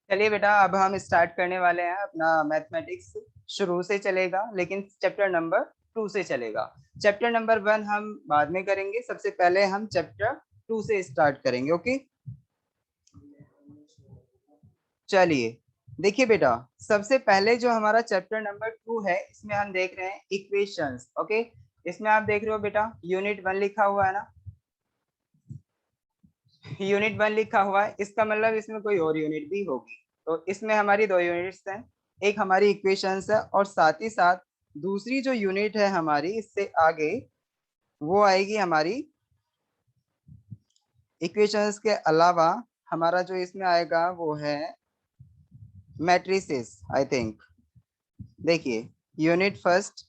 चलिए बेटा, अब हम स्टार्ट करने वाले हैं अपना मैथमेटिक्स। शुरू से चलेगा लेकिन चैप्टर नंबर 2 से चलेगा। चैप्टर नंबर 1 हम बाद में करेंगे, सबसे पहले हम चैप्टर 2 से स्टार्ट करेंगे। ओके, चलिए देखिए बेटा, सबसे पहले जो हमारा चैप्टर नंबर 2 है इसमें हम देख रहे हैं इक्वेशंस। ओके, इसमें आप देख रहे हो बेटा यूनिट 1 लिखा हुआ है ना। यूनिट 1 लिखा हुआ है, इसका मतलब इसमें कोई और यूनिट भी होगी। तो इसमें हमारी दो यूनिट्स हैं, एक हमारी इक्वेशंस है और साथ ही साथ दूसरी जो यूनिट है हमारी इससे आगे वो आएगी हमारी इक्वेशंस के अलावा। हमारा जो इसमें आएगा वो है मैट्रिसेस आई थिंक। देखिए यूनिट फर्स्ट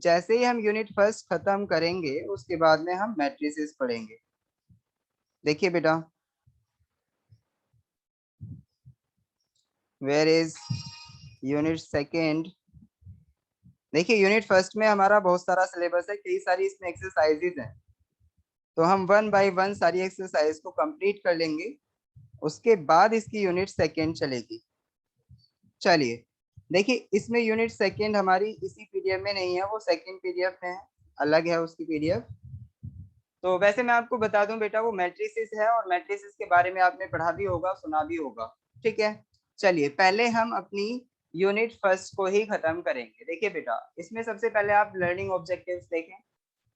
जैसे ही हम यूनिट फर्स्ट खत्म करेंगे उसके बाद में हम मैट्रिसेस पढ़ेंगे। देखिए बेटा, वेयर इज यूनिट सेकेंड। देखिए यूनिट फर्स्ट में हमारा बहुत सारा सिलेबस है, कई सारी इसमें एक्सरसाइजेज हैं, तो हम वन बाय वन सारी एक्सरसाइज को कंप्लीट कर लेंगे, उसके बाद इसकी यूनिट सेकेंड चलेगी। चलिए देखिए, इसमें यूनिट सेकेंड हमारी इसी पीडीएफ में नहीं है, वो सेकेंड पीडीएफ में है, अलग है उसकी पीडीएफ। तो वैसे मैं आपको बता दूं बेटा, वो मैट्रिसेस है और मैट्रिसेस के बारे में आपने पढ़ा भी होगा, सुना भी होगा। ठीक है, चलिए पहले हम अपनी यूनिट फर्स्ट को ही खत्म करेंगे। देखिए बेटा, इसमें सबसे पहले आप लर्निंग ऑब्जेक्टिव्स देखें,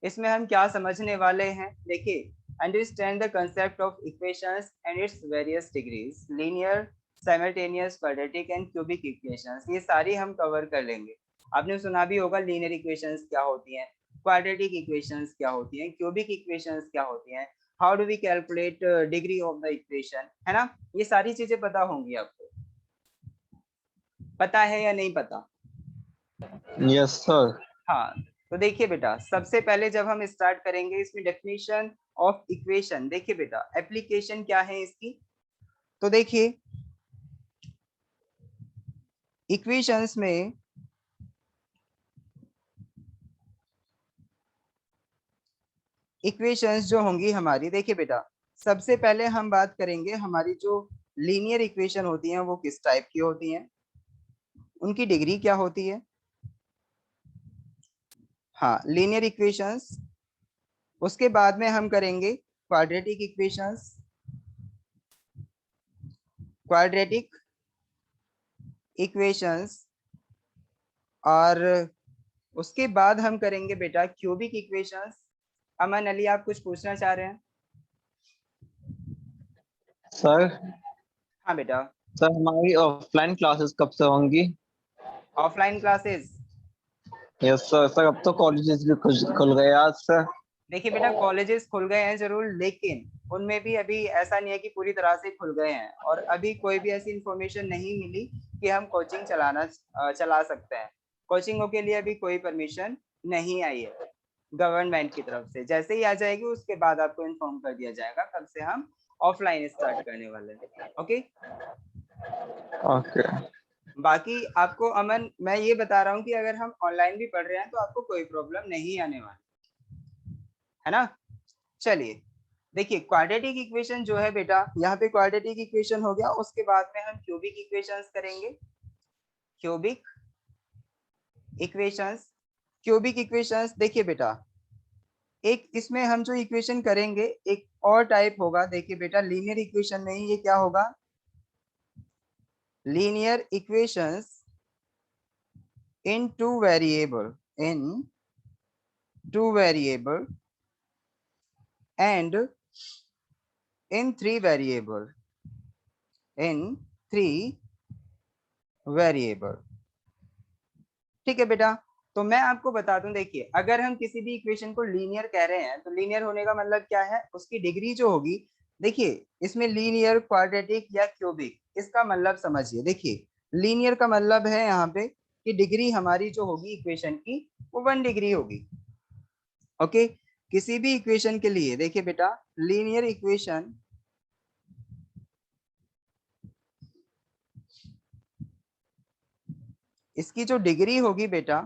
इसमें हम क्या समझने वाले हैं। देखिए, understand the concept of equations and its various degrees, linear, simultaneous, quadratic and cubic equations, ये सारी हम कवर कर लेंगे। आपने सुना भी होगा लीनियर इक्वेशंस क्या होती हैं, क्वाड्रेटिक इक्वेशंस क्या होती हैं, क्यूबिक इक्वेशंस क्या होती हैं, how do we calculate degree of the equation, है ना। ये सारी चीजें पता होंगी आपको, पता है या नहीं पता। Yes sir. हाँ, तो देखिए बेटा, सबसे पहले जब हम स्टार्ट करेंगे इसमें डेफिनेशन ऑफ इक्वेशन। देखिए बेटा, एप्लीकेशन क्या है इसकी। तो देखिए इक्वेशंस में इक्वेशंस जो होंगी हमारी, देखिए बेटा सबसे पहले हम बात करेंगे हमारी जो लीनियर इक्वेशन होती हैं वो किस टाइप की होती हैं, उनकी डिग्री क्या होती है। हाँ, लीनियर इक्वेशंस। उसके बाद में हम करेंगे क्वाड्रेटिक इक्वेशंस, क्वाड्रेटिक इक्वेशंस, और उसके बाद हम करेंगे बेटा क्यूबिक इक्वेशंस। अमन अली, आप कुछ पूछना चाह रहे हैं। सर हाँ बेटा। सर हमारी ऑफलाइन क्लासेस कब से होंगी? Offline classes, yes sir. Sir अब तो कॉलेजेस भी खुल गए आज से। देखिए बेटा कॉलेजेस खुल गए हैं जरूर, लेकिन उनमें भी अभी ऐसा नहीं है कि पूरी तरह से खुल गए हैं, और अभी कोई भी ऐसी इंफॉर्मेशन नहीं मिली कि हम कोचिंग चला सकते हैं। कोचिंगों के लिए अभी कोई परमिशन नहीं आई है गवर्नमेंट की तरफ से। जैसे ही आ जाएगी उसके बाद आपको इन्फॉर्म कर दिया जाएगा कब से हम ऑफलाइन स्टार्ट करने वाले हैं। Okay, okay. बाकी आपको अमन मैं ये बता रहा हूँ कि अगर हम ऑनलाइन भी पढ़ रहे हैं तो आपको कोई प्रॉब्लम नहीं आने वाली, है ना। चलिए देखिए, क्वाड्रेटिक इक्वेशन जो है बेटा, यहाँ पे क्वाड्रेटिक इक्वेशन हो गया, उसके बाद में हम क्यूबिक इक्वेशंस करेंगे। क्यूबिक इक्वेशंस, क्यूबिक इक्वेशंस देखिए बेटा, एक इसमें हम जो इक्वेशन करेंगे एक और टाइप होगा। देखिए बेटा, लीनियर इक्वेशन नहीं, ये क्या होगा, linear equations in two variable, in two variable and in three variable, in three variable. ठीक है बेटा, तो मैं आपको बता दूं, देखिए अगर हम किसी भी इक्वेशन को लीनियर कह रहे हैं तो लीनियर होने का मतलब क्या है, उसकी डिग्री जो होगी। देखिए इसमें लीनियर, क्वाड्रेटिक या क्यूबिक, इसका मतलब समझिए। देखिए लीनियर का मतलब है यहाँ पे कि डिग्री हमारी जो होगी इक्वेशन की वो 1 डिग्री होगी। ओके, किसी भी इक्वेशन के लिए देखिए बेटा, लीनियर इक्वेशन इसकी जो डिग्री होगी बेटा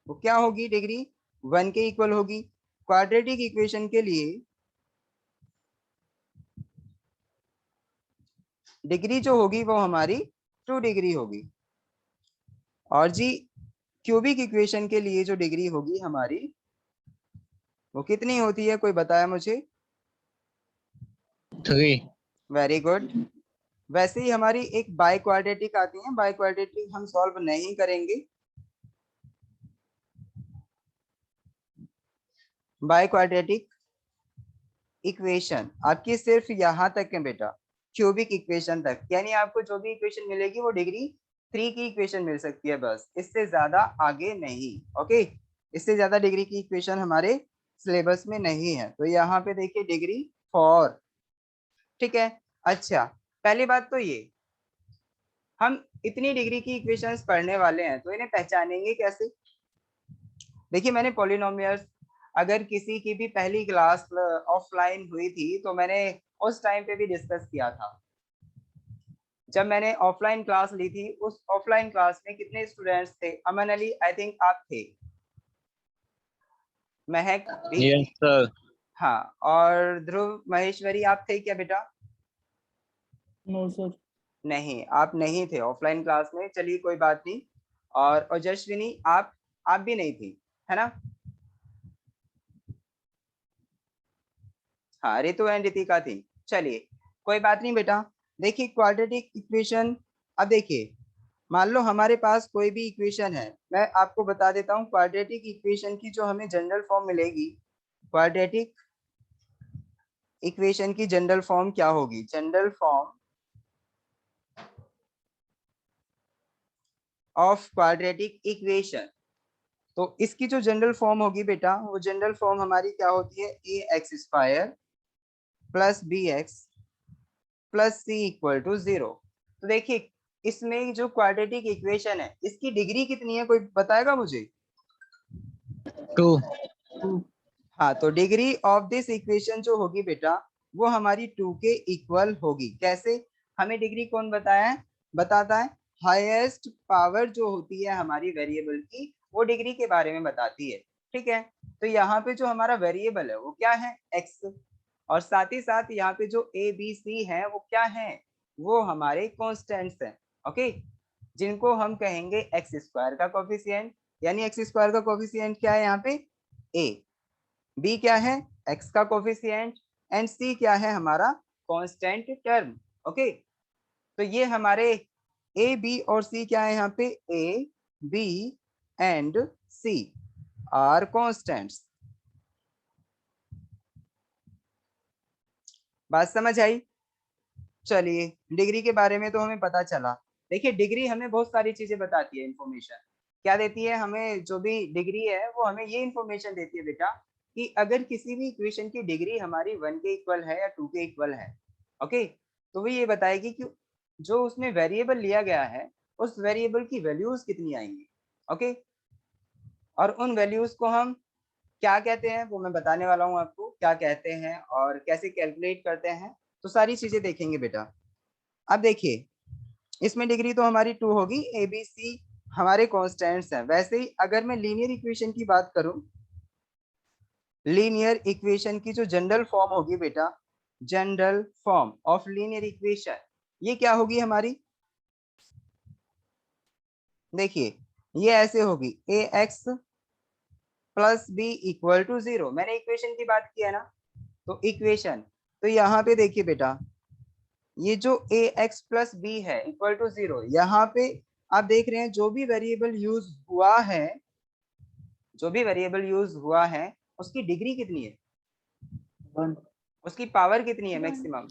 वो क्या होगी, डिग्री 1 के इक्वल होगी। क्वाड्रेटिक इक्वेशन के लिए डिग्री जो होगी वो हमारी 2 डिग्री होगी। और जी क्यूबिक इक्वेशन के लिए जो डिग्री होगी हमारी वो कितनी होती है, कोई बताया मुझे? 3। Very good. वैसे ही हमारी एक बाई क्वाड्रेटिक आती है, बाई क्वाड्रेटिक हम सॉल्व नहीं करेंगे। बाई क्वाड्रेटिक इक्वेशन आपकी सिर्फ यहाँ तक है बेटा, क्यूबिक इक्वेशन तक, यानी आपको जो भी इक्वेशन मिलेगी वो डिग्री 3 की इक्वेशन मिल सकती है बस, इससे ज्यादा आगे नहीं। ओके, इससे ज्यादा डिग्री की इक्वेशन हमारे सिलेबस में नहीं है। तो यहाँ पे देखिए डिग्री 4, ठीक है। अच्छा, पहली बात तो ये, हम इतनी डिग्री की इक्वेशंस पढ़ने वाले हैं तो इन्हें पहचानेंगे कैसे? देखिए मैंने पॉलिनोमियल्स, अगर किसी की भी पहली क्लास ऑफलाइन हुई थी तो मैंने उस टाइम पे भी डिस्कस किया था। जब मैंने ऑफलाइन क्लास ली थी उस ऑफलाइन क्लास में कितने स्टूडेंट्स थे? अमन अली आई थिंक आप थे, महक भी यस थी, सर। हाँ, और ध्रुव महेश्वरी आप थे क्या बेटा? No sir. नहीं, आप नहीं थे ऑफलाइन क्लास में, चलिए कोई बात नहीं। और ओजस्विनी आप भी नहीं थी, है ना? हाँ, रितु एंड रितिका थी। चलिए कोई बात नहीं बेटा। देखिए क्वाड्रेटिक इक्वेशन, अब देखिए मान लो हमारे पास कोई भी इक्वेशन है, मैं आपको बता देता हूँ क्वाड्रेटिक इक्वेशन की जो हमें जनरल फॉर्म मिलेगी। क्वाड्रेटिक इक्वेशन की जनरल फॉर्म क्या होगी? General form of quadratic equation, तो इसकी जो जनरल फॉर्म होगी बेटा, वो जनरल फॉर्म हमारी क्या होती है? A X square plus B X plus C equal to 0। तो देखिए इसमें जो क्वाड्रेटिक इक्वेशन है इसकी डिग्री कितनी है, कोई बताएगा मुझे? 2। हाँ, तो डिग्री ऑफ दिस इक्वेशन जो होगी बेटा वो हमारी 2 के इक्वल होगी। कैसे? हमें डिग्री कौन बताता है? हाईएस्ट पावर जो होती है हमारी वेरिएबल की, वो डिग्री के बारे में बताती है, ठीक है। तो यहाँ पे जो हमारा वेरिएबल है वो क्या है? एक्स। और साथ ही साथ यहाँ पे जो ए बी सी है वो क्या है? वो हमारे कॉन्स्टेंट्स हैं, ओके, जिनको हम कहेंगे एक्स स्क्वायर का कोफिशिएंट। यानी एक्स स्क्वायर का कोफिशिएंट क्या है यहाँ पे? ए। बी क्या है? एक्स का कोफिशिएंट। एंड सी क्या है? हमारा कांस्टेंट टर्म, ओके। तो ये हमारे ए बी और सी क्या है यहाँ पे? A B and C are constants. बात समझ आई? चलिए डिग्री के बारे में तो हमें पता चला। देखिए डिग्री हमें बहुत सारी चीजें बताती है, इंफॉर्मेशन क्या देती है हमें? जो भी डिग्री है वो हमें ये इंफॉर्मेशन देती है बेटा कि अगर किसी भी इक्वेशन की डिग्री हमारी 1 के इक्वल है या 2 के इक्वल है, ओके, तो वो ये बताएगी कि जो उसमें वेरिएबल लिया गया है उस वेरिएबल की वैल्यूज कितनी आएंगी, ओके। और उन वैल्यूज को हम क्या कहते हैं वो मैं बताने वाला हूँ आपको, क्या कहते हैं और कैसे कैलकुलेट करते हैं, तो सारी चीजें देखेंगे बेटा। अब देखिए इसमें डिग्री तो हमारी 2 होगी, ए बी सी हमारे कांस्टेंट्स हैं। वैसे ही अगर मैं लीनियर इक्वेशन की बात करूं, लीनियर इक्वेशन की जो जनरल फॉर्म होगी बेटा, general form of linear equation, ये क्या होगी हमारी? देखिए ये ऐसे होगी, A X plus B equal to 0। मैंने इक्वेशन की बात की है ना, तो इक्वेशन, तो यहाँ पे देखिए बेटा ये जो ए एक्स प्लस बी है इक्वल टू 0, यहाँ पे आप देख रहे हैं जो भी वेरिएबल यूज हुआ है, जो भी वेरिएबल यूज हुआ है उसकी डिग्री कितनी है? 1 उसकी पावर कितनी है मैक्सिमम?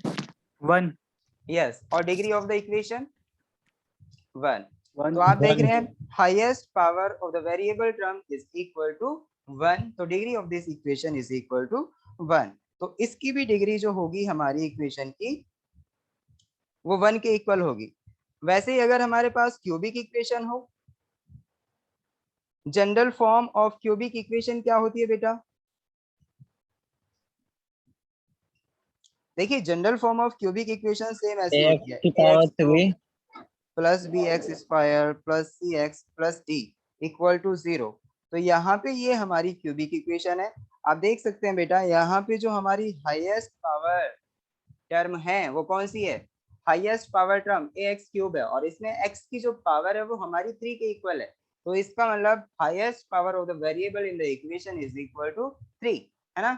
1 यस। और डिग्री ऑफ द इक्वेशन 1। 1। तो आप देख रहे हैं highest power of the variable term is equal to 1, तो degree of this equation is equal to 1। तो इसकी भी डिग्री जो होगी हमारी इक्वेशन की वो 1 के इक्वल होगी। वैसे ही अगर हमारे पास क्यूबिक इक्वेशन हो, general form of cubic equation क्या होती है बेटा? देखिए general form of cubic equation same ऐसी होती है, एक्स की A power X 3। Plus B X square plus C X plus D equal to 0। तो यहाँ पे ये हमारी क्यूबिक इक्वेशन है। आप देख सकते हैं बेटा यहाँ पे जो हमारी हाईएस्ट पावर टर्म है वो कौन सी है? Highest power term ax cube है और इसमें x की जो पावर है वो हमारी 3 के इक्वल है, तो इसका मतलब highest power of the variable in the equation is equal to 3, है ना।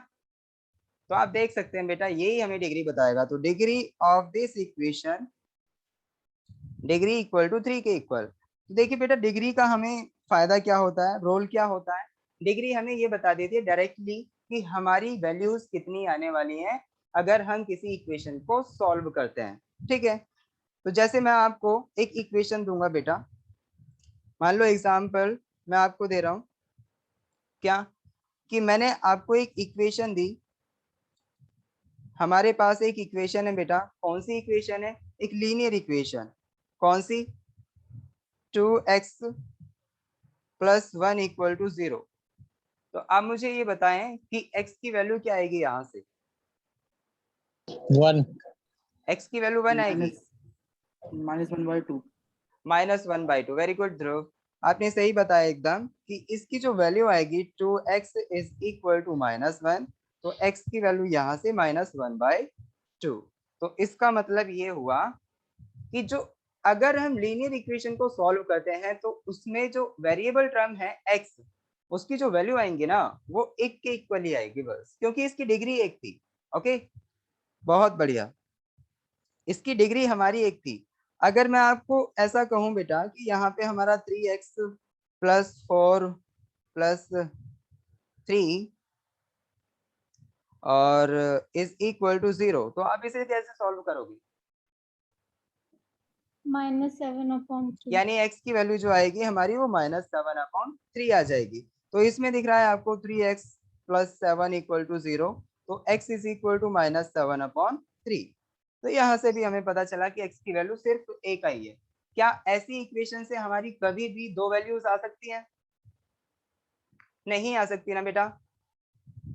तो आप देख सकते हैं बेटा यही हमें डिग्री बताएगा, तो degree of this equation, degree equal to 3 के इक्वल। तो देखिए बेटा डिग्री का हमें फायदा क्या होता है, रोल क्या होता है। डिग्री हमें ये बता देती है डायरेक्टली कि हमारी वैल्यूज कितनी आने वाली हैं अगर हम किसी इक्वेशन को सॉल्व करते हैं, ठीक है। तो जैसे मैं आपको एक इक्वेशन दूंगा बेटा, मान लो एग्जाम्पल मैं आपको दे रहा हूं क्या, कि मैंने आपको एक इक्वेशन दी, हमारे पास एक इक्वेशन है बेटा, कौन सी इक्वेशन है, एक लीनियर इक्वेशन, कौन सी, 2x प्लस 1 इक्वल टू 0। तो आप मुझे ये बताएं कि x की वैल्यू क्या आएगी, यहाँ से 1 x की वैल्यू 1 आएगी, -1/2। -1/2। वेरी गुड ध्रुव, आपने सही बताया एकदम कि इसकी जो वैल्यू आएगी 2x इज इक्वल टू -1, तो x की वैल्यू यहाँ से -1/2। तो इसका मतलब ये हुआ कि जो अगर हम लीनियर इक्वेशन को सॉल्व करते हैं तो उसमें जो वेरिएबल टर्म है x, उसकी जो वैल्यू आएंगी ना वो 1 के इक्वल ही आएगी बस, क्योंकि इसकी डिग्री 1 थी। ओके, बहुत बढ़िया, इसकी डिग्री हमारी 1 थी। अगर मैं आपको ऐसा कहूं बेटा कि यहाँ पे हमारा 3x प्लस 4 प्लस 3 और इज इक्वल टू 0, तो आप इसे कैसे सॉल्व करोगे, -7/3। यानी x की वैल्यू जो आएगी हमारी वो -7/3 आ जाएगी। तो इसमें दिख रहा है आपको 3x प्लस 7 इक्वल टू 0, तो x इज इक्वल टू -7/3। तो यहाँ से भी हमें पता चला कि x की वैल्यू सिर्फ एक आई है। क्या ऐसी इक्वेशन से हमारी कभी भी दो वैल्यूज आ सकती हैं, नहीं आ सकती ना बेटा,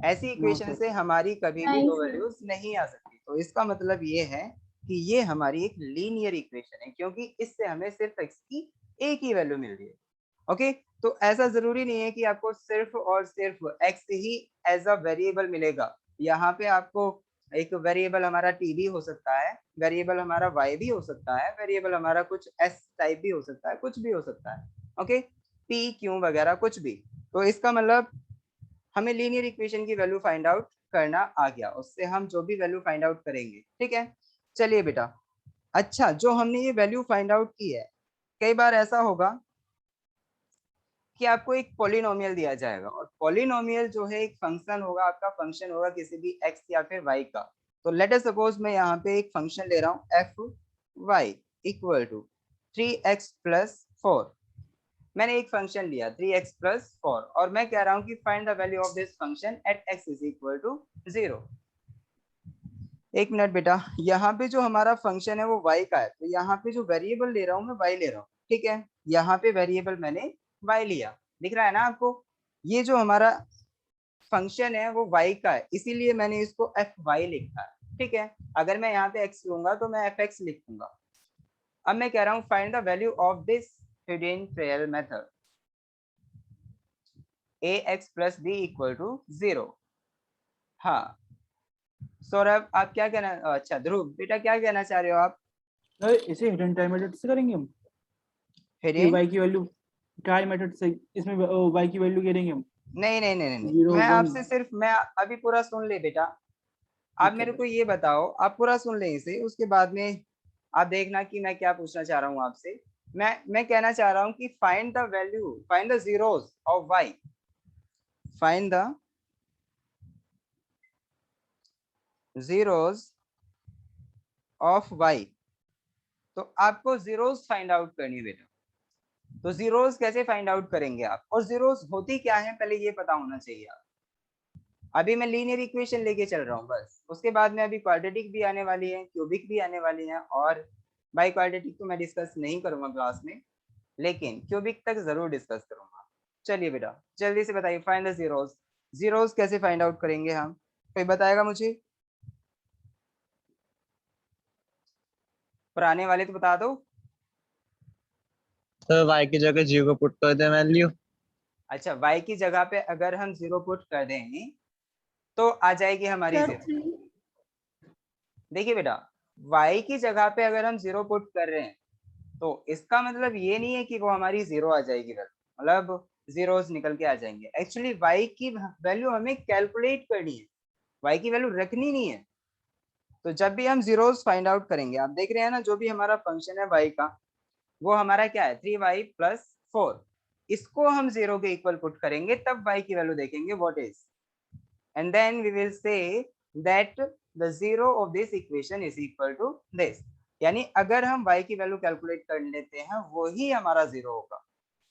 ऐसी इक्वेशन से हमारी कभी भी नहीं दो सर। वैल्यूज नहीं आ सकती। तो इसका मतलब ये है कि ये हमारी एक लीनियर इक्वेशन है, क्योंकि इससे हमें सिर्फ x की एक ही वैल्यू मिल रही है। ओके, तो ऐसा जरूरी नहीं है कि आपको सिर्फ और सिर्फ x ही एज अ वेरिएबल मिलेगा। यहाँ पे आपको एक वेरिएबल हमारा t भी हो सकता है, वेरिएबल हमारा y भी हो सकता है, वेरिएबल हमारा कुछ s टाइप भी हो सकता है, कुछ भी हो सकता है। ओके, p q वगैरह कुछ भी। तो इसका मतलब हमें लीनियर इक्वेशन की वैल्यू फाइंड आउट करना आ गया, उससे हम जो भी वैल्यू फाइंड आउट करेंगे, ठीक है। चलिए बेटा, अच्छा जो हमने ये वैल्यू फाइंड आउट की है, कई बार ऐसा होगा कि आपको एक पॉलिनोमियल दिया जाएगा, और पॉलिनोमियल जो है एक फंक्शन होगा, आपका फंक्शन होगा किसी भी x या फिर y का। तो लेट अस सपोज मैं यहाँ पे एक फंक्शन ले रहा हूँ f(y) equal to 3x plus 4। मैंने एक फंक्शन लिया 3x प्लस 4 और मैं कह रहा हूँ कि find the value of this function at x is equal to 0। एक मिनट बेटा, यहाँ पे जो हमारा फंक्शन है वो y का है, तो यहाँ पे जो वेरिएबल ले रहा हूँ मैं y ले रहा हूँ, ठीक है। यहाँ पे वेरिएबल मैंने y लिया, दिख रहा है ना आपको, ये जो हमारा फंक्शन है वो y का है, इसीलिए मैंने इसको fy लिखा है, ठीक है। अगर मैं यहाँ पे x लूंगा तो मैं fx लिखूंगा। अब मैं कह रहा हूँ find the value of this hidden trial method ax plus b equal to 0। हाँ सौरभ, आप क्या कहना, अच्छा ध्रुव बेटा क्या कहना चाह रहे हो आप, इसे हिडन ट्रायल मेथड से करेंगे हम, ये हिडन, y की वैल्यू ट्रायल मेथड से, इसमें y की वैल्यू करेंगे हम नहीं नहीं नहीं नहीं, 0 मैं 1। आपसे सिर्फ, मैं अभी पूरा सुन ले बेटा, आप मेरे को ये बताओ, आप पूरा सुन ले इसे, उसके बाद में आप देखना कि मैं क्या पूछना चाह रहा हूँ आपसे। मैं कहना चाह रहा हूँ कि find the value, find the zeros of y, find the zeros of y। तो आपको जीरोस फाइंड आउट करनी है बेटा। तो जीरोस कैसे फाइंड आउट करेंगे आप, और जीरोस होती क्या है पहले ये पता होना चाहिए आप। अभी मैं लीनियर इक्वेशन लेके चल रहा हूँ बस, उसके बाद में अभी क्वाड्रेटिक भी आने वाली है, क्यूबिक भी आने वाली है, और बाई क्वाड्रेटिक तो मैं डिस्कस नहीं करूंगा क्लास में, लेकिन क्यूबिक तक जरूर डिस्कस करूंगा। चलिए बेटा जल्दी से बताइए, फाइंड द जीरोस, जीरोस कैसे फाइंड आउट करेंगे हम, कोई बताएगा मुझे, पुराने वाले तो बता दो। तो y की जगह 0 पुट कर दे वैल्यू। अच्छा y की जगह पे अगर हम 0 पुट कर दें तो आ जाएगी हमारी सर 0। 3। देखिए बेटा y की जगह पे अगर हम 0 पुट कर रहे हैं तो इसका मतलब ये नहीं है कि वो हमारी 0 आ जाएगी, मतलब जीरोस निकल के आ जाएंगे। एक्चुअली y की वैल्यू हमें कैलकुलेट करनी है, y की वैल्यू रखनी नहीं है। तो जब भी हम जीरोस फाइंड आउट करेंगे, आप देख रहे हैं ना, जो भी हमारा फंक्शन है y का, वो हमारा क्या है 3y + 4, इसको हम 0 के इक्वल पुट करेंगे तब y की वैल्यू देखेंगे what is, and then we will say that the zero of this equation is equal to this. यानी अगर हम y की वैल्यू कैलकुलेट कर लेते हैं वही हमारा जीरो होगा।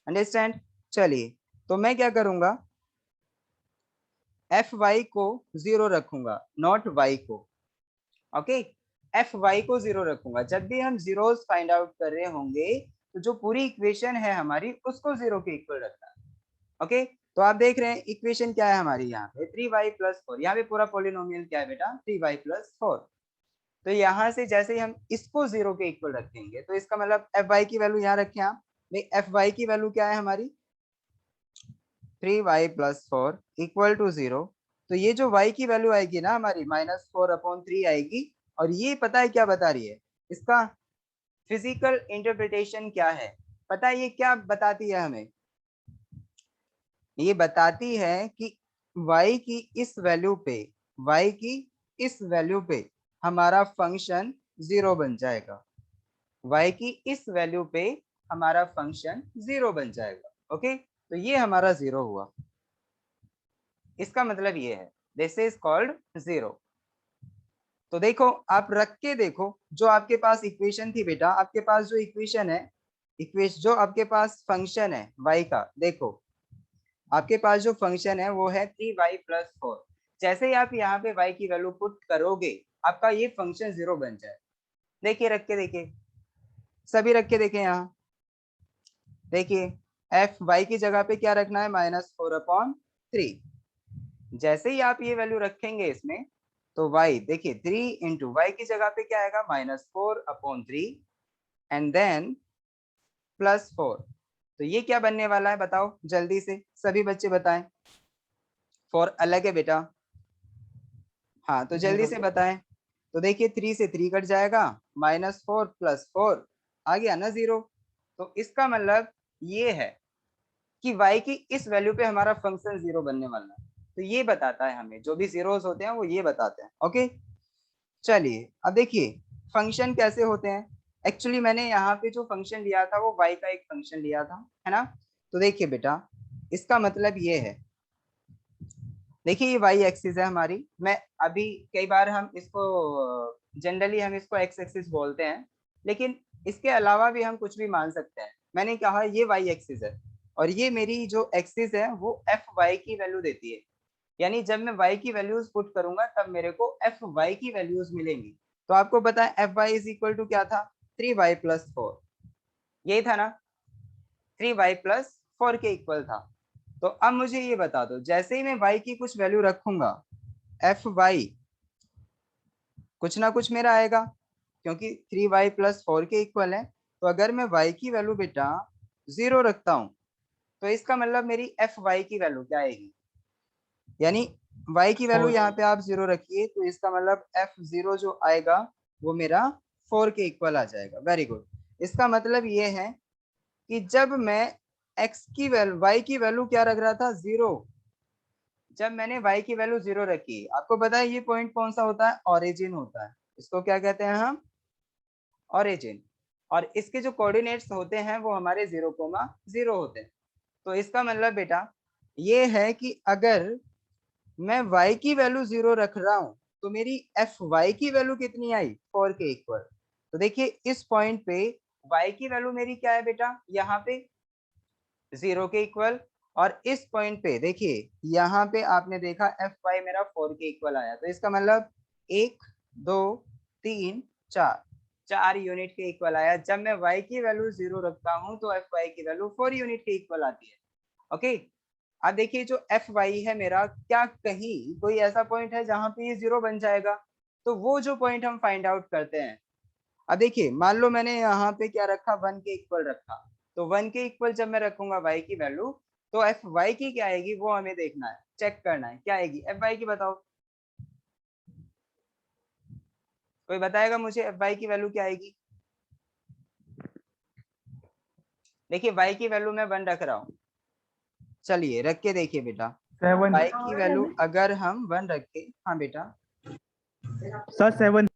अंडरस्टैंड? चलिए, तो मैं क्या करूंगा, fy को 0 रखूंगा, नॉट y को। ओके, fy को 0 रखूंगा। जब भी हम जीरोस फाइंड आउट कर रहे होंगे तो जो पूरी इक्वेशन है हमारी उसको 0 के इक्वल रखना है। ओके, तो आप देख रहे हैं इक्वेशन क्या है हमारी, यहाँ पे 3y + 4, यहाँ पे पूरा पॉलिनोमियल क्या है बेटा 3y + 4। तो यहाँ से जैसे ही हम इसको 0 के इक्वल रखेंगे तो इसका मतलब fy की वैल्यू यहाँ रखें आप, fy की वैल्यू क्या है हमारी 3y + 4 इक्वल टू 0। तो ये जो y की वैल्यू आएगी ना हमारी -4/3 आएगी। और ये पता है क्या बता रही है, इसका फिजिकल इंटरप्रिटेशन क्या है पता है, ये क्या बताती है हमें, ये बताती है कि y की इस वैल्यू पे, y की इस वैल्यू पे हमारा फंक्शन 0 बन जाएगा, y की इस वैल्यू पे हमारा फंक्शन 0 बन जाएगा। ओके, तो ये हमारा 0 हुआ, इसका मतलब ये है दिस इज कॉल्ड 0। तो देखो, आप रख के देखो, जो आपके पास इक्वेशन थी बेटा, आपके पास जो इक्वेशन है, इक्वेशन जो आपके पास फंक्शन है y का, देखो आपके पास जो फंक्शन है वो है 3y + 4। जैसे ही आप यहाँ पे y की वैल्यू पुट करोगे आपका ये फंक्शन 0 बन जाए। देखिए, रख के देखिए, सभी रख के देखें, यहाँ देखिए y की जगह पे क्या रखना है -4/3। जैसे ही आप ये वैल्यू रखेंगे इसमें तो y देखिए 3 × y की जगह पे क्या आएगा -4/3 एंड देन +4। तो ये क्या बनने वाला है बताओ जल्दी से, सभी बच्चे बताएं। 4 अलग है बेटा, हाँ तो जल्दी से बताएं। तो देखिए 3 से 3 कट जाएगा, -4 + 4 आ गया ना 0। तो इसका मतलब ये है कि y की इस वैल्यू पे हमारा फंक्शन 0 बनने वाला है। तो ये बताता है हमें, जो भी जीरोस होते हैं वो ये बताते हैं। ओके, चलिए अब देखिए फंक्शन कैसे होते हैं। एक्चुअली मैंने यहाँ पे जो फंक्शन लिया था वो y का एक फंक्शन लिया था, है ना। तो देखिए बेटा, इसका मतलब ये है, देखिए ये y एक्सिस है हमारी। मैं अभी कई बार हम इसको जनरली हम इसको x एक्सिस बोलते हैं, लेकिन इसके अलावा भी हम कुछ भी मान सकते हैं। मैंने कहा ये y एक्सिस है और ये मेरी जो एक्सिस है वो fy की वैल्यू देती है। यानी जब मैं y की वैल्यूज पुट करूंगा तब मेरे को fy की वैल्यूज मिलेंगी। तो आपको पता है fy इज इक्वल टू क्या था 3y + 4, यही था ना, 3y + 4 के इक्वल था। तो अब मुझे ये बता दो, जैसे ही मैं y की कुछ वैल्यू रखूंगा fy कुछ ना कुछ मेरा आएगा, क्योंकि 3y + 4 के इक्वल है। तो अगर मैं y की वैल्यू बेटा 0 रखता हूं तो इसका मतलब मेरी fy की वैल्यू क्या आएगी, यानी y की वैल्यू यहाँ पे आप 0 रखिए तो इसका मतलब f0 जो आएगा वो मेरा 4 के इक्वल आ जाएगा। Very good. इसका मतलब ये है कि जब मैं x की वैल्यू y की वैल्यू क्या रख रहा था 0, जब मैंने y की वैल्यू 0 रखी, आपको पता है ये पॉइंट कौन सा होता है, ओरिजिन होता है। इसको क्या कहते हैं हम, ओरिजिन। और इसके जो कोऑर्डिनेट्स होते हैं वो हमारे 0,0 होते हैं। तो इसका मतलब बेटा ये है कि अगर मैं y की वैल्यू 0 रख रहा हूं तो मेरी fy की वैल्यू कितनी आई 4 के इक्वल। तो देखिए इस पॉइंट पे y की वैल्यू मेरी क्या है बेटा, यहाँ पे 0 के इक्वल। और इस पॉइंट पे देखिए यहाँ पे आपने देखा fy मेरा 4 के इक्वल आया। तो इसका मतलब 1 2 3 4 4 यूनिट के इक्वल आया। जब मैं y की वैल्यू 0 रखता हूं तो fy की वैल्यू 4 यूनिट के इक्वल आती है। ओके, अब देखिए जो fy है मेरा, क्या कहीं कोई ऐसा पॉइंट है जहां पे ये 0 बन जाएगा, तो वो जो पॉइंट हम फाइंड आउट करते हैं। अब देखिए मान लो मैंने यहाँ पे क्या रखा 1 के इक्वल रखा, तो 1 के इक्वल जब मैं रखूंगा y की वैल्यू तो fy की क्या आएगी वो हमें देखना है, चेक करना है क्या आएगी fy की, बताओ। कोई बताएगा मुझे एफ वाई की वैल्यू क्या आएगी? देखिए y की वैल्यू मैं 1 रख रहा हूँ, चलिए रख के देखिए बेटा, 7 y की वैल्यू अगर हम 1 रख के, हाँ बेटा, सर 7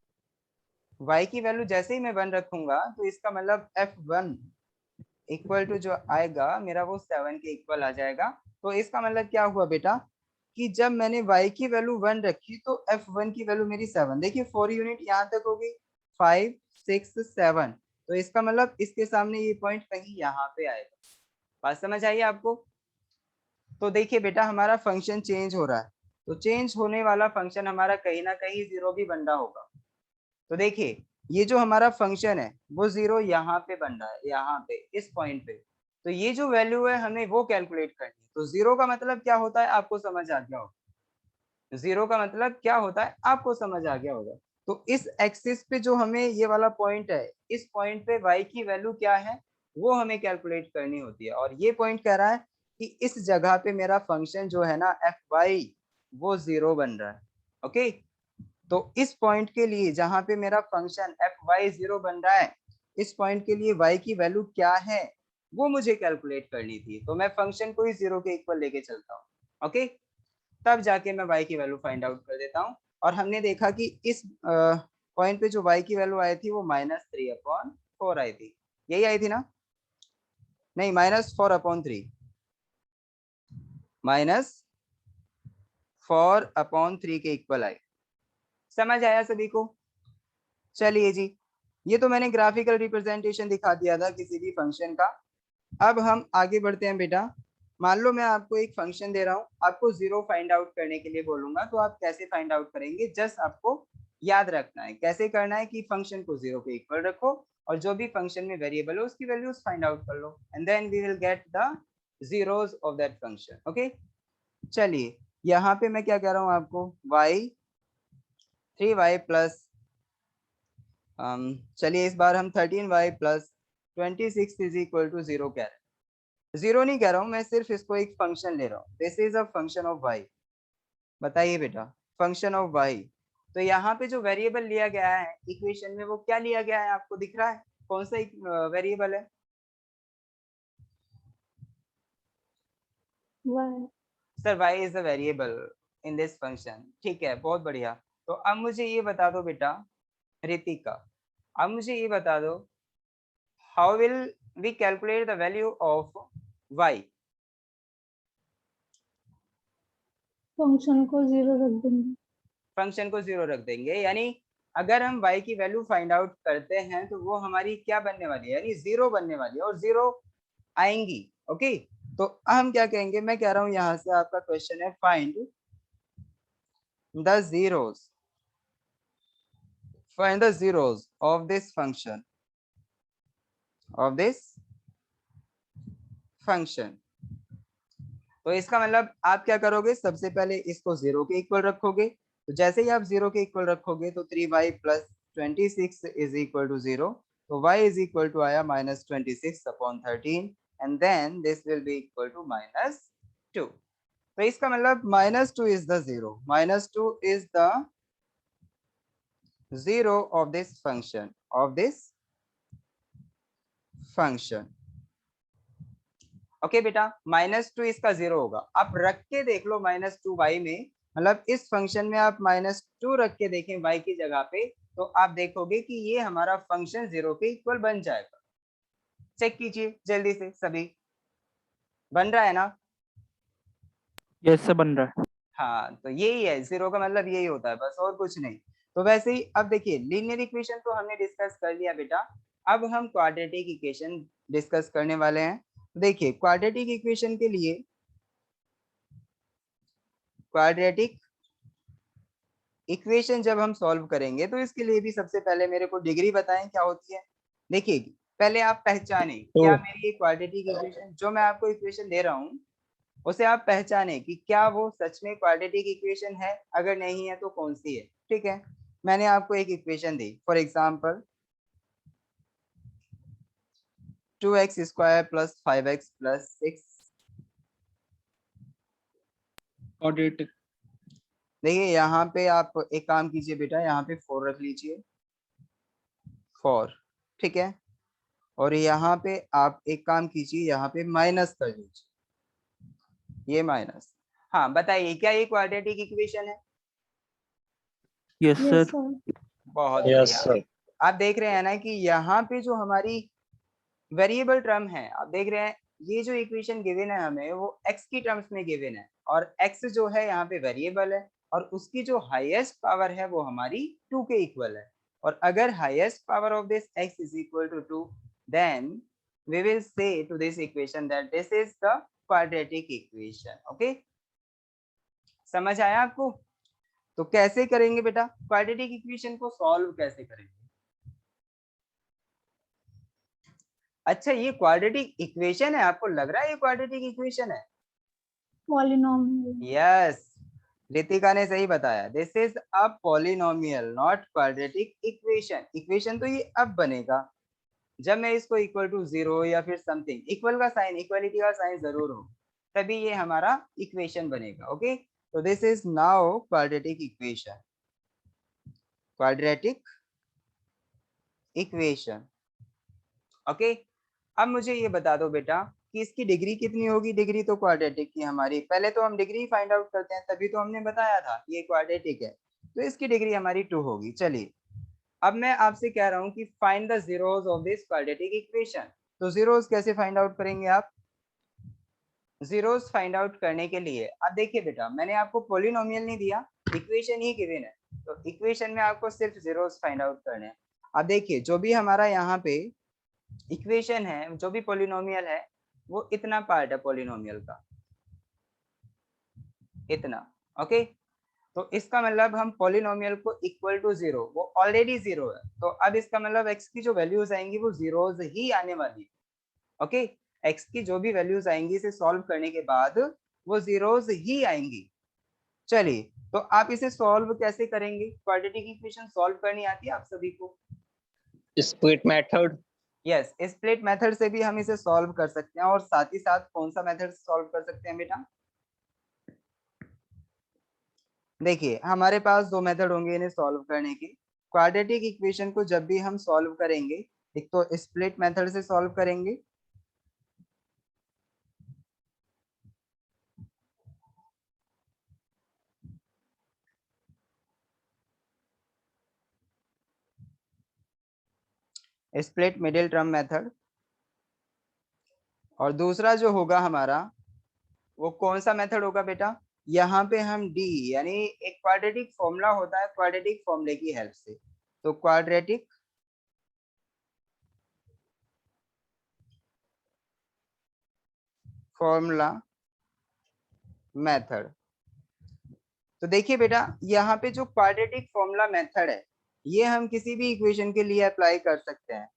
y की वैल्यू जैसे ही मैं 1 रखूंगा तो इसका मतलब f1 इक्वल टू जो आएगा मेरा वो 7 के इक्वल आ जाएगा। तो इसका मतलब क्या हुआ बेटा कि जब मैंने y की वैल्यू 1 रखी तो f1 की वैल्यू मेरी 7, देखिए 4 यूनिट यहाँ तक हो गई, 5 6 7, तो इसका मतलब इसके सामने ये पॉइंट कहीं यहाँ पे आएगा। बात समझ आई आपको? तो देखिए बेटा हमारा फंक्शन चेंज हो रहा है, तो चेंज होने वाला फंक्शन हमारा कहीं ना कहीं जीरो भी बन रहा होगा। तो देखिए ये जो हमारा फंक्शन है वो जीरो यहाँ पे बन रहा है, यहाँ पे इस पॉइंट पे, तो ये जो वैल्यू है हमें वो कैलकुलेट करनी है। तो जीरो का मतलब क्या होता है आपको समझ आ गया होगा, जीरो का मतलब क्या होता है आपको समझ आ गया होगा। तो इस एक्सिस पे जो हमें ये वाला पॉइंट है, इस पॉइंट पे y की वैल्यू क्या है वो हमें कैलकुलेट करनी होती है, और ये पॉइंट कह रहा है कि इस जगह पे मेरा फंक्शन जो है ना एफ वाई वो जीरो बन रहा है। ओके, तो इस पॉइंट के लिए जहां पे मेरा फंक्शन एफ वाई जीरो बन रहा है, इस पॉइंट के लिए y की वैल्यू क्या है वो मुझे कैलकुलेट करनी थी, तो मैं फंक्शन को ही जीरो के इक्वल लेके चलता हूँ। ओके, तब जाके मैं y की वैल्यू फाइंड आउट कर देता हूँ। और हमने देखा कि इस पॉइंट पे जो y की वैल्यू आई थी वो -3/4 आई थी, यही आई थी ना? नहीं, -4/3, -4/3 के इक्वल आई। समझ आया सभी को? चलिए जी, ये तो मैंने ग्राफिकल रिप्रेजेंटेशन दिखा दिया था किसी भी फंक्शन का। अब हम आगे बढ़ते हैं बेटा। मान लो मैं आपको एक फंक्शन दे रहा हूँ, आपको जीरो फाइंड आउट करने के लिए बोलूंगा, तो आप कैसे फाइंड आउट करेंगे? जस्ट आपको याद रखना है कैसे करना है कि फंक्शन को जीरो के इक्वल रखो और जो भी फंक्शन में वेरिएबल हो उसकी वैल्यूज फाइंड आउट कर लो, and then we will get the zeros of that function. Okay, चलिए यहाँ पे मैं क्या कह रहा हूँ आपको, y 3y प्लस, चलिए इस बार हम 13y plus 26 is equal to zero कह रहे हैं। जीरो नहीं कह रहा हूँ मैं, सिर्फ इसको एक फंक्शन ले रहा हूँ, this is a function of y। बताइए बेटा, फंक्शन ऑफ y, तो यहाँ पे जो वेरिएबल लिया गया है इक्वेशन में वो क्या लिया गया है आपको दिख रहा है? कौन सा वेरिएबल है? y, sir y is a variable in this function. ठीक है, बहुत बढ़िया। तो अब मुझे ये बता दो बेटा रितिका, अब मुझे ये बता दो how will we calculate the value of y? Function को जीरो रख देंगे। फंक्शन को जीरो रख देंगे, यानी अगर हम y की वैल्यू फाइंड आउट करते हैं तो वो हमारी क्या बनने वाली है, यानी जीरो बनने वाली है और जीरो आएंगी। ओके, तो हम क्या कहेंगे, मैं कह रहा हूं यहाँ से आपका क्वेश्चन है find the zeros, find the zeros of this function, of this function. तो इसका मतलब आप क्या करोगे, सबसे पहले इसको जीरो के इक्वल रखोगे, तो जैसे ही आप जीरो के इक्वल रखोगे तो 3y plus 26 is equal to zero, तो y इज इक्वल टू आया -26/13, and then this will be equal to -2। तो इसका मतलब -2 is the zero, -2 is the zero of this function, of this function. Okay बेटा, -2 इसका zero होगा, आप रख के देख लो -2 y में, मतलब इस फंक्शन में आप -2 रख के देखें y की जगह पे, तो आप देखोगे कि ये हमारा फंक्शन जीरो के इक्वल बन जाएगा। चेक कीजिए जल्दी से सभी, बन रहा है ना? यस सर बन रहा है। हाँ, तो यही है, जीरो का मतलब यही होता है बस, और कुछ नहीं। तो वैसे ही अब देखिए लीनियर इक्वेशन तो हमने डिस्कस कर लिया बेटा, अब हम क्वाड्रेटिक इक्वेशन डिस्कस करने वाले हैं। देखिए क्वाड्रेटिक इक्वेशन के लिए, क्वाड्रेटिक इक्वेशन जब हम सॉल्व करेंगे तो इसके लिए भी सबसे पहले मेरे को डिग्री बताएं क्या होती है। देखिए पहले आप पहचाने क्या मेरी ये क्वाड्रेटिक इक्वेशन, जो मैं आपको इक्वेशन दे रहा हूँ उसे आप पहचाने कि क्या वो सच में क्वाड्रेटिक इक्वेशन है, अगर नहीं है तो कौन सी है। ठीक है, मैंने आपको एक equation the, for example 2x² plus 5x plus 6। Quadratic देखिए यहाँ पे आप एक काम कीजिए बेटा, यहाँ पे 4 रख लीजिए, 4, ठीक है। और यहाँ पे आप एक काम कीजिए, यहाँ पे माइनस कर दीजिए, ये माइनस। हाँ बताइए, क्या ये क्वाड्रेटिक इक्वेशन है? Yes, Yes, sir. sir. बहुत यस बढ़िया। सर। आप देख रहे हैं ना कि यहाँ पे जो हमारी वेरिएबल टर्म है, आप देख रहे हैं ये जो इक्वेशन गिवन है हमें वो x की टर्म्स में गिवन है, और x जो है यहाँ पे वेरिएबल है, और उसकी जो हाईएस्ट पावर है वो हमारी 2 के इक्वल है। और अगर highest power of this x is equal to 2, then we will say to this equation that this is the quadratic equation. Okay, समझ आया आपको? तो कैसे करेंगे बेटा क्वाड्रेटिक इक्वेशन को सॉल्व कैसे करेंगे? अच्छा, ये क्वाड्रेटिक इक्वेशन है, आपको लग रहा है ये क्वाड्रेटिक इक्वेशन है? Polynomial. यस, रितिका ने सही बताया, this is a polynomial not quadratic equation. Equation तो ये अब बनेगा जब मैं इसको इक्वल टू 0 या फिर समथिंग इक्वल का साइन, इक्वलिटी का साइन जरूर हो, तभी ये हमारा इक्वेशन बनेगा। ओके, तो this is now quadratic equation, quadratic equation. Okay, अब मुझे ये बता दो बेटा कि इसकी डिग्री कितनी होगी? डिग्री तो क्वाड्रेटिक की हमारी, पहले तो हम डिग्री फाइंड आउट करते हैं, तभी तो हमने बताया था ये क्वाड्रेटिक है, तो इसकी डिग्री हमारी 2 होगी। चलिए, अब मैं आपसे कह रहा हूँ कि find the zeros of this quadratic equation. तो जीरोस कैसे फाइंड आउट करेंगे आप? जीरोस फाइंड आउट करने के लिए अब देखिए बेटा, मैंने आपको पॉलिनोमियल नहीं दिया, इक्वेशन ही गिवन है, तो इक्वेशन में आपको सिर्फ जीरोस फाइंड आउट करने हैं। अब देखिए, जो भी हमारा यहाँ पे इक्वेशन है, जो भी पॉलिनोमियल है, वो इतना पार्ट है पॉलिनोमियल का, इतना। ओके, तो इसका मतलब हम पॉलिनोमियल को इक्वल टू 0, वो ऑलरेडी 0 है, तो अब इसका मतलब x की जो वैल्यूज आएंगी वो जीरोस ही आने वाली है। ओके, x की जो भी वैल्यूज आएंगी इसे सॉल्व करने के बाद वो जीरोस ही आएंगी। चलिए, तो आप इसे सॉल्व कैसे करेंगे? क्वाड्रेटिक इक्वेशन सॉल्व करनी आती है आप सभी को? Split method. Yes, split method से भी हम इसे सॉल्व कर सकते हैं, और साथ ही साथ कौन सा मेथड सॉल्व कर सकते हैं बेटा? देखिए, हमारे पास 2 मेथड होंगे इन्हें सॉल्व करने के। क्वाड्रेटिक इक्वेशन को जब भी हम सॉल्व करेंगे, एक तो स्प्लिट मेथड से सॉल्व करेंगे, स्प्लिट मिडिल टर्म मेथड, और दूसरा जो होगा हमारा वो कौन सा मेथड होगा बेटा? यहाँ पे हम डी यानी एक क्वाड्रेटिक फॉर्मूला होता है, क्वाड्रेटिक फॉर्मूले की हेल्प से, तो क्वाड्रेटिक फॉर्मूला मेथड। तो देखिए बेटा, यहाँ पे जो क्वाड्रेटिक फॉर्मूला मेथड है ये हम किसी भी इक्वेशन के लिए अप्लाई कर सकते हैं।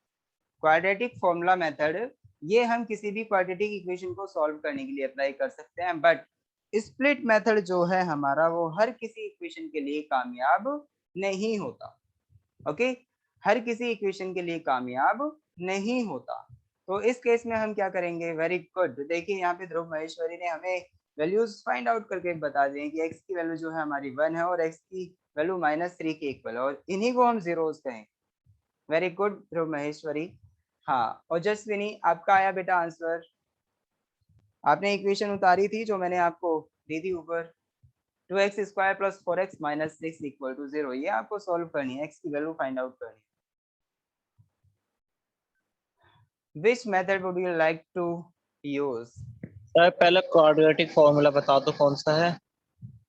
क्वाड्रेटिक फॉर्मूला मेथड ये हम किसी भी क्वाड्रेटिक इक्वेशन को सॉल्व करने के लिए अप्लाई कर सकते हैं, बट स्प्लिट मेथड जो है हमारा वो हर किसी इक्वेशन के लिए कामयाब नहीं होता। ओके, हर किसी इक्वेशन के लिए कामयाब नहीं होता। तो इस केस में हम क्या करेंगे? वेरी गुड, देखिए यहाँ पे ध्रुव महेश्वरी ने हमें वैल्यूज फाइंड आउट करके बता दें कि x की वैल्यू जो है हमारी 1 है और x की वैल्यू -3 के इक्वल है, और इन्हीं को हम जीरोस कहें। वेरी गुड ध्रुव महेश्वरी। हाँ, और जसविनी, आपका आया बेटा आंसर? आपने इक्वेशन उतारी थी जो मैंने आपको दी थी ऊपर, 2x square plus 4x minus 6 equal to 0, ये आपको सॉल्व करनी है, x की वैल्यू फाइंड आउट करनी है। Which method would you like to use? Sir पहले क्वाड्रेटिक फॉर्मूला बता दो कौन सा है।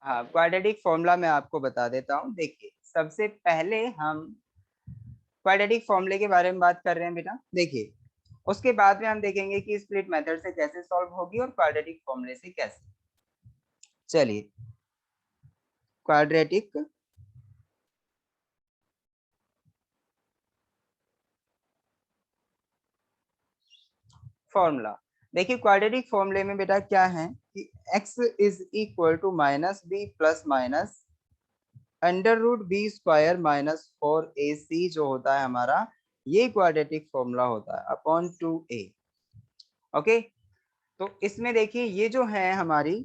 हाँ, क्वाड्रेटिक फॉर्मूला मैं आपको बता देता हूँ। देखिए, सबसे पहले हम क्वाड्रेटिक फॉर्मूले के बारे में बात कर रहे हैं बेटा। देखिए, उसके बाद में हम देखेंगे कि स्प्लिट मेथड से कैसे सॉल्व होगी और क्वाड्रेटिक फॉर्मूले से कैसे। चलिए, क्वाड्रेटिक फॉर्मूला। देखिए, क्वाड्रेटिक फॉर्मूले में बेटा क्या है कि x is equal to -b plus minus √b² minus 4ac जो होता है हमारा, ये क्वाड्रेटिक फॉर्मूला होता है अपॉन 2a। ओके, तो इसमें देखिए ये जो है हमारी,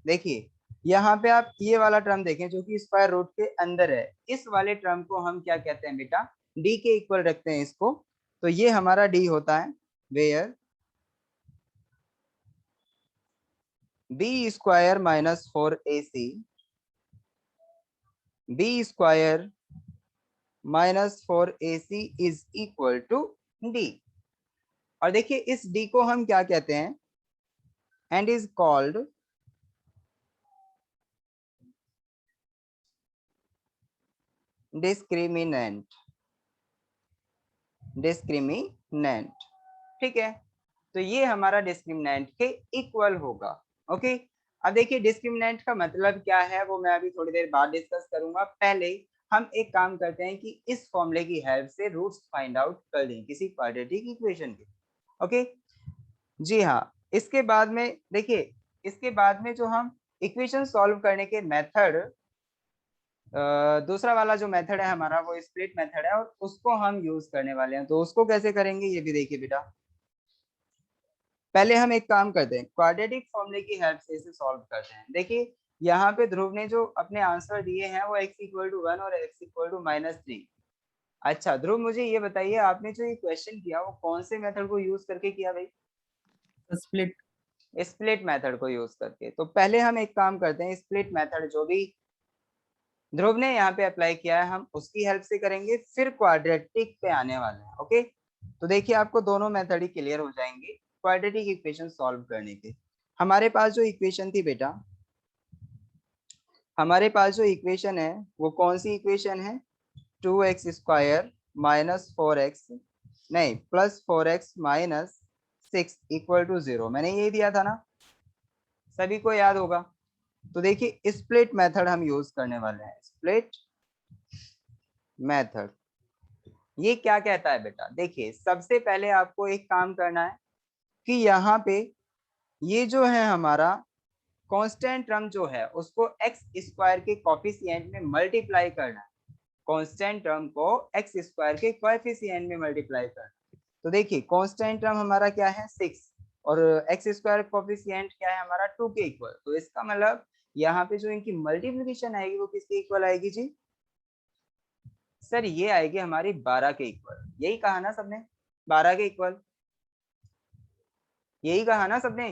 देखिए यहाँ पे आप ये वाला टर्म देखें जो कि स्क्वायर रूट के अंदर है, इस वाले टर्म को हम क्या कहते हैं बेटा? डी के इक्वल रखते हैं इसको, तो ये हमारा डी होता है, where B square minus 4ac B square minus 4ac is equal to D. और देखिए इस डी को हम क्या कहते हैं, and is called discriminant. Discriminant, ठीक है, तो ये हमारा डिस्क्रिमिनेंट के इक्वल होगा। ओके, अब देखिए डिस्क्रिमिनेंट का मतलब क्या है वो मैं अभी थोड़ी देर बाद डिस्कस करूंगा। पहले हम एक काम करते हैं कि इस फॉर्मूले की हेल्प से रूट्स फाइंड आउट कर लें किसी क्वाड्रेटिक इक्वेशन के। ओके, जी हाँ, इसके बाद में देखिए, इसके बाद में जो हम इक्वेशन सॉल्व करने के मेथड, दूसरा वाला जो मेथड है हमारा वो स्प्लिट मेथड है, और उसको हम यूज करने वाले हैं। तो उसको कैसे करेंगे ये भी देखिए बेटा। पहले हम एक काम करते हैं, क्वाड्रेटिक फॉर्मूले की हेल्प से इसे सॉल्व करते हैं। देखिए यहाँ पे ध्रुव ने जो अपने आंसर दिए हैं वो x इक्वल टू 1 और x इक्वल टू -3। अच्छा ध्रुव, मुझे ये बताइए आपने जो ये क्वेश्चन किया वो कौन से मेथड को यूज करके किया भाई? स्प्लिट। स्प्लिट मेथड को यूज करके। तो पहले हम एक काम करते हैं, स्प्लिट मेथड जो भी ध्रुव ने यहाँ पे अप्लाई किया है हम उसकी हेल्प से करेंगे, फिर क्वाड्रेटिक पे आने वाले हैं। ओके, तो देखिए आपको दोनों मेथड ही क्लियर हो जाएंगे क्वाड्रेटिक इक्वेशन सॉल्व करने के। हमारे पास जो इक्वेशन थी बेटा, हमारे पास जो इक्वेशन है वो कौन सी इक्वेशन है? 2x स्क्वायर माइनस 4x नहीं plus 4x minus 6 equal to 0, मैंने यही दिया था ना, सभी को याद होगा। तो देखिए स्प्लिट मेथड हम यूज करने वाले हैं, स्प्लिट मेथड। ये क्या कहता है बेटा? देखिए सबसे पहले आपको एक काम करना है कि यहाँ पे ये जो है हमारा कांस्टेंट टर्म जो है उसको एक्स स्क्वायर के कोफिशिएंट में मल्टीप्लाई करना है। कांस्टेंट टर्म को एक्स स्क्वायर के कोएफिशिएंट में मल्टीप्लाई करना है। तो देखिए कांस्टेंट टर्म हमारा क्या है 6, और एक्स स्क्वायर कोफिशिएंट क्या है हमारा 2 के इक्वल। तो इसका मतलब यहाँ पे जो इनकी मल्टीप्लिकेशन आएगी वो किसके इक्वल आएगी जी? सर ये आएगी हमारी 12 के इक्वल। यही कहा ना सबने, 12 के इक्वल, यही कहा ना सबने?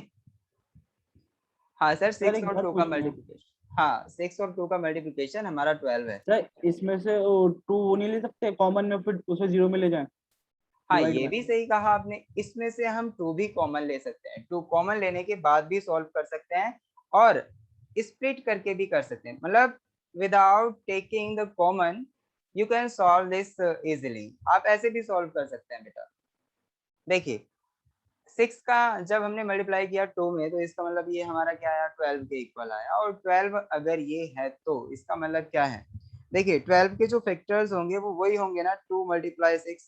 हाँ सर, 6 एक और बात 2 का पूछना है मल्टीप्लिकेशन, हाँ 6 और 2 का मल्टीप्लिकेशन हमारा 12 है। सर, इसमें से 2 वो नहीं ले सकते कॉमन में, फिर उसमें 0 में ले जाए हाँ डिवाइड ये में? भी सही कहा आपने, इसमें से हम 2 भी कॉमन ले सकते हैं, 2 कॉमन लेने के बाद भी सॉल्व कर सकते हैं, और स्प्लिट करके भी कर सकते हैं। मतलब without taking the common you can solve this easily. आप ऐसे भी सॉल्व कर सकते हैं बेटा। देखिए 6 का जब हमने मल्टीप्लाई किया 2 में, तो इसका मतलब ये हमारा क्या आया? 12 के इक्वल आया। और 12 अगर ये है तो इसका मतलब क्या है? देखिए 12 के जो फैक्टर्स होंगे वो वही होंगे ना, 2 मल्टीप्लाई 6,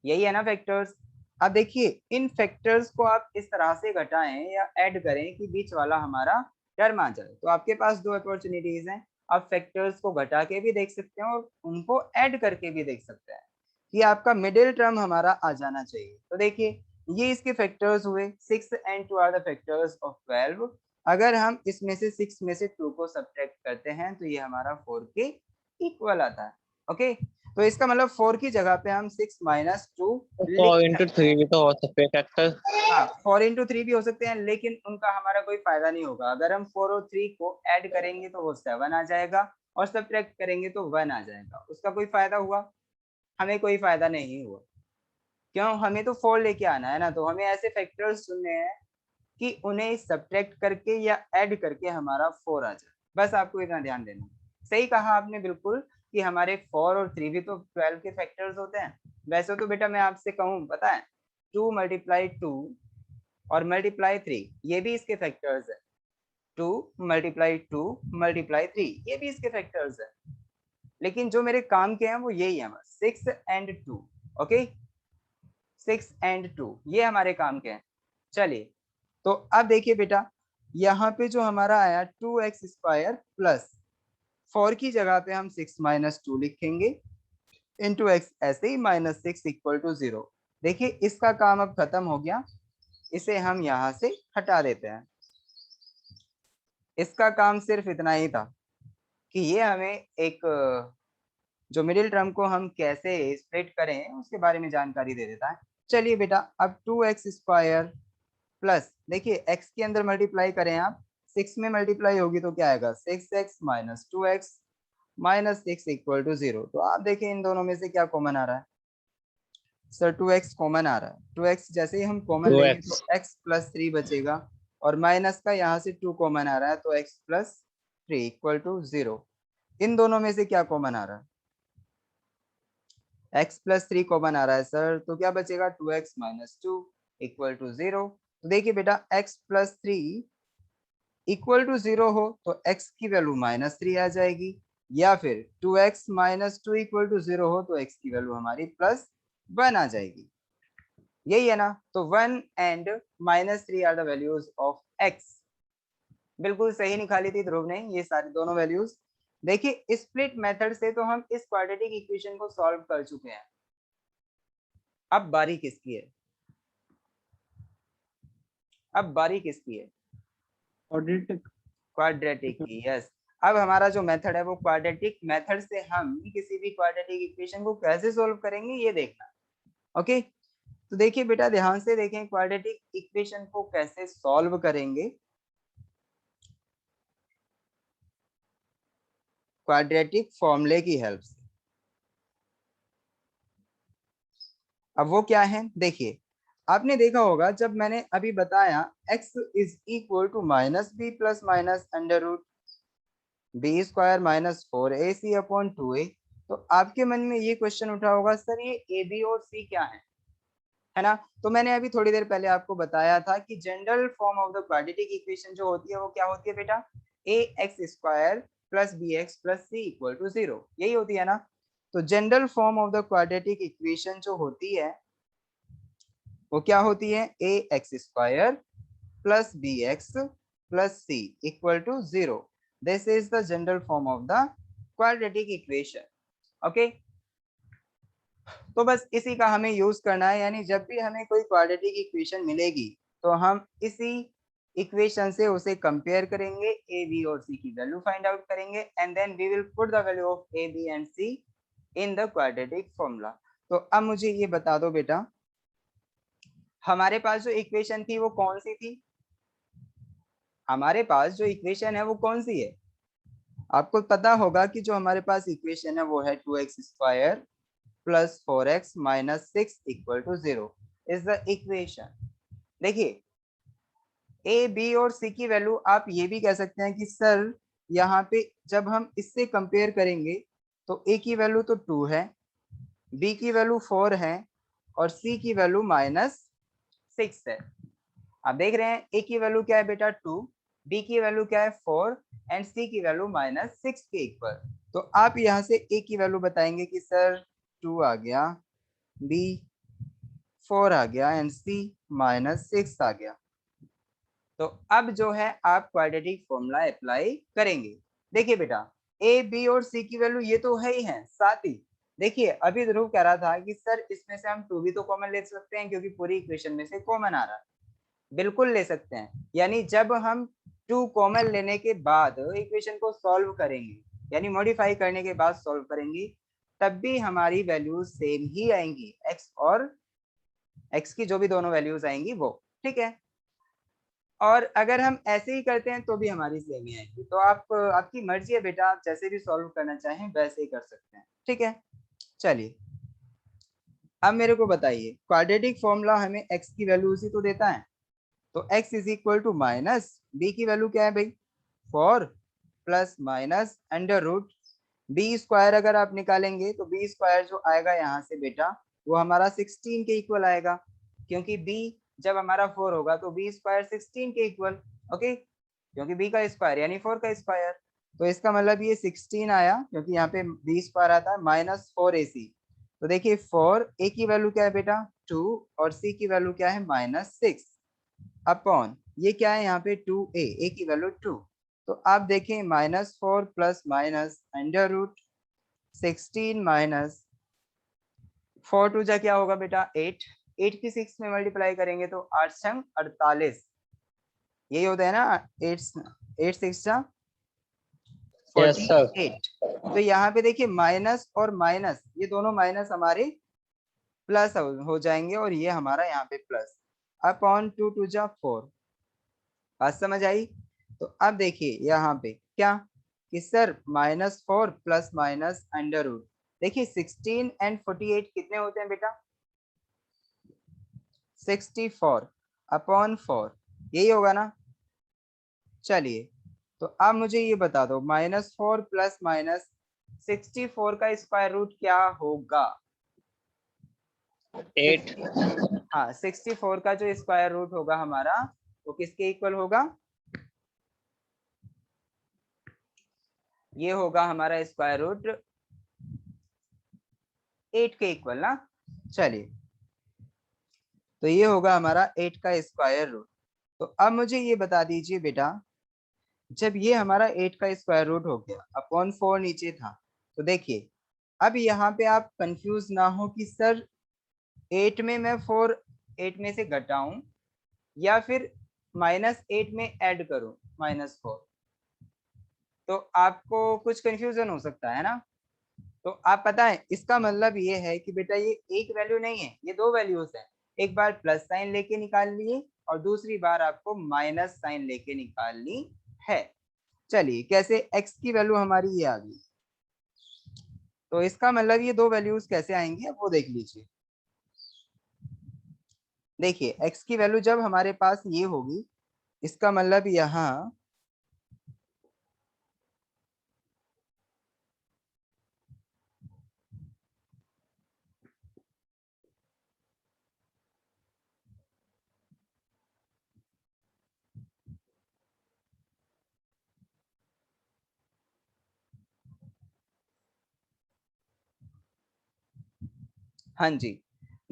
यही है ना फैक्टर्स। अब देखिए इन फैक्टर्स को आप इस तरह से घटाएं या ऐड करें कि बीच वाला हमारा टर्म आ जाए। तो आपके पास दो अपॉर्चुनिटीज हैं, आप फैक्टर्स को घटा के भी देख सकते हैं और उनको ऐड करके भी देख सकते हैं कि आपका मिडिल टर्म हमारा आ जाना चाहिए। तो देखिए ये इसके फैक्टर्स हुए, 6 and 2 are the factors of 12। अगर हम इसमें से 6 में से 2 को सब्ट्रैक्ट करते हैं तो ये हमारा 4 के इक्वल आता है। ओके, तो इसका मतलब 4 की जगह पे हम 6 माइनस 2 लिख 4 into सकते 3 हैं। भी तो हो सकते हैं फैक्टर। हाँ 4 इंटू 3 भी हो सकते हैं, लेकिन उनका हमारा कोई फायदा नहीं होगा। अगर हम 4 और 3 को ऐड करेंगे तो वो 7 आ जाएगा, और सब्ट्रैक्ट करेंगे तो 1 आ जाएगा। उसका कोई फायदा हुआ? हमें कोई फायदा नहीं हुआ। क्यों? हमें तो 4 लेके आना है ना, तो हमें ऐसे फैक्टर्स चुनने हैं कि उन्हें सब्ट्रैक्ट करके या ऐड करके हमारा 4 आ जाए। बस आपको इतना ध्यान देना। सही कहा आपने बिल्कुल कि हमारे 4 और 3 भी तो 12 के फैक्टर्स होते हैं। वैसे तो बेटा मैं आपसे कहूँ पता है, 2 मल्टीप्लाई 2 और मल्टीप्लाई 3 ये भी इसके फैक्टर्स है। 2 मल्टीप्लाई 2 मल्टीप्लाई 3 ये भी इसके फैक्टर्स है। लेकिन जो मेरे काम के हैं वो यही है, 6 एंड 2। ओके, 6 एंड 2 ये हमारे काम के हैं। चलिए तो अब देखिए बेटा, यहाँ पे जो हमारा आया 2x स्क्वायर प्लस 4 की जगह पे हम 6 माइनस 2 लिखेंगे इंटू एक्स, ऐसे ही -6 इक्वल टू 0। देखिए इसका काम अब खत्म हो गया, इसे हम यहाँ से हटा देते हैं। इसका काम सिर्फ इतना ही था कि ये हमें एक जो मिडिल टर्म को हम कैसे स्प्लिट करें उसके बारे में जानकारी दे देता है। चलिए बेटा, अब 2x² प्लस, देखिए x के अंदर मल्टीप्लाई करें आप, 6 में मल्टीप्लाई होगी तो क्या आएगा 6x minus 2x minus 6 equal to 0। तो आप देखिए इन दोनों में से क्या कॉमन आ रहा है सर, 2x कॉमन आ रहा है। 2x जैसे ही हम कॉमन लेंगे तो x प्लस 3 बचेगा, और माइनस का यहाँ से 2 कॉमन आ रहा है तो x प्लस 3 इक्वल टू 0। इन दोनों में से क्या कॉमन आ रहा है, x प्लस 3 कॉमन आ रहा है सर, तो क्या बचेगा 2x माइनस 2 इक्वल टू 0। तो देखिए बेटा, x प्लस 3 इक्वल टू 0 हो तो x की वैल्यू माइनस 3 आ जाएगी, या फिर 2x माइनस 2 इक्वल टू 0 हो तो x की वैल्यू हमारी प्लस 1 आ जाएगी। यही है ना। तो 1 and -3 are the values of x। बिल्कुल सही निकाली थी ध्रुव ने ये सारी दोनों वैल्यूज। देखिए स्प्लिट मेथड से तो हम इस क्वाड्रेटिक इक्वेशन को सॉल्व कर चुके हैं। अब बारी किसकी है, अब बारी किसकी है, क्वाड्रेटिक की। यस, अब हमारा जो मेथड है वो क्वाड्रेटिक मेथड से हम किसी भी क्वाड्रेटिक इक्वेशन को कैसे सॉल्व करेंगे ये देखना। ओके, तो देखिए बेटा ध्यान से देखें क्वाड्रेटिक इक्वेशन को कैसे सॉल्व करेंगे। क्वाड्रेटिक फॉर्मूले की हेल्प से। अब वो क्या है, देखिए आपने देखा होगा जब मैंने अभी बताया x is equal to minus B plus minus under root B square minus 4ac upon 2a, तो आपके मन में ये क्वेश्चन उठा होगा सर ये a b और c क्या है ना। तो मैंने अभी थोड़ी देर पहले आपको बताया था कि general form of the quadratic equation जो होती है वो क्या होती है बेटा, ax² plus bx plus c equal to 0, यही होती है ना। तो general form of the quadratic equation जो होती है वो क्या होती है, ax² plus bx plus c equal to 0। This is the general form of the quadratic equation. Okay, तो बस इसी का हमें यूज करना है, यानी जब भी हमें कोई क्वाड्रेटिक इक्वेशन मिलेगी तो हम इसी इक्वेशन से उसे कंपेयर करेंगे, a b और c की वैल्यू फाइंड आउट करेंगे, and then we will put the value of a b and c in the quadratic formula. तो अब मुझे ये बता दो बेटा, हमारे पास जो इक्वेशन थी वो कौन सी थी, हमारे पास जो इक्वेशन है वो कौन सी है। आपको पता होगा कि जो हमारे पास इक्वेशन है वो है 2x² plus 4x minus 6 equal to 0 is the equation. देखिए a b और c की वैल्यू आप ये भी कह सकते हैं कि सर यहाँ पे जब हम इससे कंपेयर करेंगे तो a की वैल्यू तो 2 है, b की वैल्यू 4 है और c की वैल्यू -6 है। आप देख रहे हैं a की वैल्यू क्या है बेटा 2, b की वैल्यू क्या है 4 एंड c की वैल्यू -6 के इक्वल। तो आप यहाँ से a की वैल्यू बताएंगे कि सर 2 आ गया, b 4 आ गया एंड c -6 आ गया। तो अब जो है आप क्वाड्रेटिक फॉर्मूला अप्लाई करेंगे। देखिए बेटा a b और c की वैल्यू ये तो है ही है, साथ ही देखिए अभी ध्रुव कह रहा था कि सर इसमें से हम 2 भी तो कॉमन ले सकते हैं क्योंकि पूरी इक्वेशन में से कॉमन आ रहा है। बिल्कुल ले सकते हैं, यानी जब हम 2 कॉमन लेने के बाद इक्वेशन को सॉल्व करेंगे, यानी मॉडिफाई करने के बाद सॉल्व करेंगे, तब भी हमारी वैल्यूज सेम ही आएंगी, x और x की जो भी दोनों वैल्यूज आएंगी वो, ठीक है। और अगर हम ऐसे ही करते हैं तो भी हमारी सेम ही आएगी। तो आप आपकी मर्जी है बेटा, आप जैसे भी सॉल्व करना चाहें वैसे ही कर सकते हैं, ठीक है। चलिए अब मेरे को बताइए क्वाड्रेटिक फॉर्मूला हमें x की वैल्यू उसी तो देता है, तो x is equal to minus B की वैल्यू क्या है भाई 4 plus minus under root B square, अगर आप निकालेंगे तो बी स्क्वायर जो आएगा यहाँ से बेटा वो हमारा 16 के इक्वल आएगा, क्योंकि b जब हमारा 4 होगा तो b स्क्वायर 16 के इक्वल। ओके, क्योंकि b का स्क्वायर यानी 4 का स्क्वायर, तो इसका मतलब ये 16 आया, क्योंकि यहाँ पे b स्क्वायर आता है -4ac। तो देखिए 4 a की वैल्यू क्या है बेटा 2 और c की वैल्यू क्या है -6 अपॉन ये क्या है यहाँ पे 2a, a की वैल्यू 2। तो आप देखें -4 plus minus under root 16 minus 4 टू जा क्या होगा बेटा 8, 8 की 6 में मल्टीप्लाई करेंगे तो 8 छंग 48, यही होता है ना 8 6 जा Yes, sir. 48। तो यहाँ पे देखिए माइनस और माइनस, ये दोनों माइनस हमारे प्लस हो जाएंगे और ये हमारा यहाँ पे प्लस। अपॉन 2 2 जा 4। बात समझ आई? तो अब देखिए यहाँ पे क्या कि sir -4 plus minus under root. देखिए 16 एंड 48 कितने होते हैं बेटा? 64 अपॉन 4, यही होगा ना? चलिए तो अब मुझे ये बता दो -4 प्लस माइनस 64 का स्क्वायर रूट क्या होगा? 8। हाँ 64 का जो स्क्वायर रूट होगा हमारा वो किसके इक्वल होगा? ये होगा हमारा स्क्वायर रूट 8 के इक्वल ना। चलिए तो ये होगा हमारा 8 का स्क्वायर रूट। तो अब मुझे ये बता दीजिए बेटा, जब ये हमारा 8 का स्क्वायर रूट हो गया, अपॉन 4 नीचे था, तो देखिए अब यहाँ पे आप कंफ्यूज ना हो कि सर 8 में मैं 4 8 में से घटाऊं या फिर -8 में ऐड करूं -4, तो आपको कुछ कंफ्यूजन हो सकता है ना। तो आप पता है इसका मतलब ये है कि बेटा ये एक वैल्यू नहीं है, ये दो वैल्यूज हैं। एक बार प्लस साइन लेके निकाल लिए और दूसरी बार आपको माइनस साइन लेके निकालनी है। चलिए कैसे, x की वैल्यू हमारी ये आ गई, तो इसका मतलब ये दो वैल्यूज कैसे आएंगी अब वो देख लीजिए। देखिए x की वैल्यू जब हमारे पास ये होगी, इसका मतलब यहाँ हाँ जी,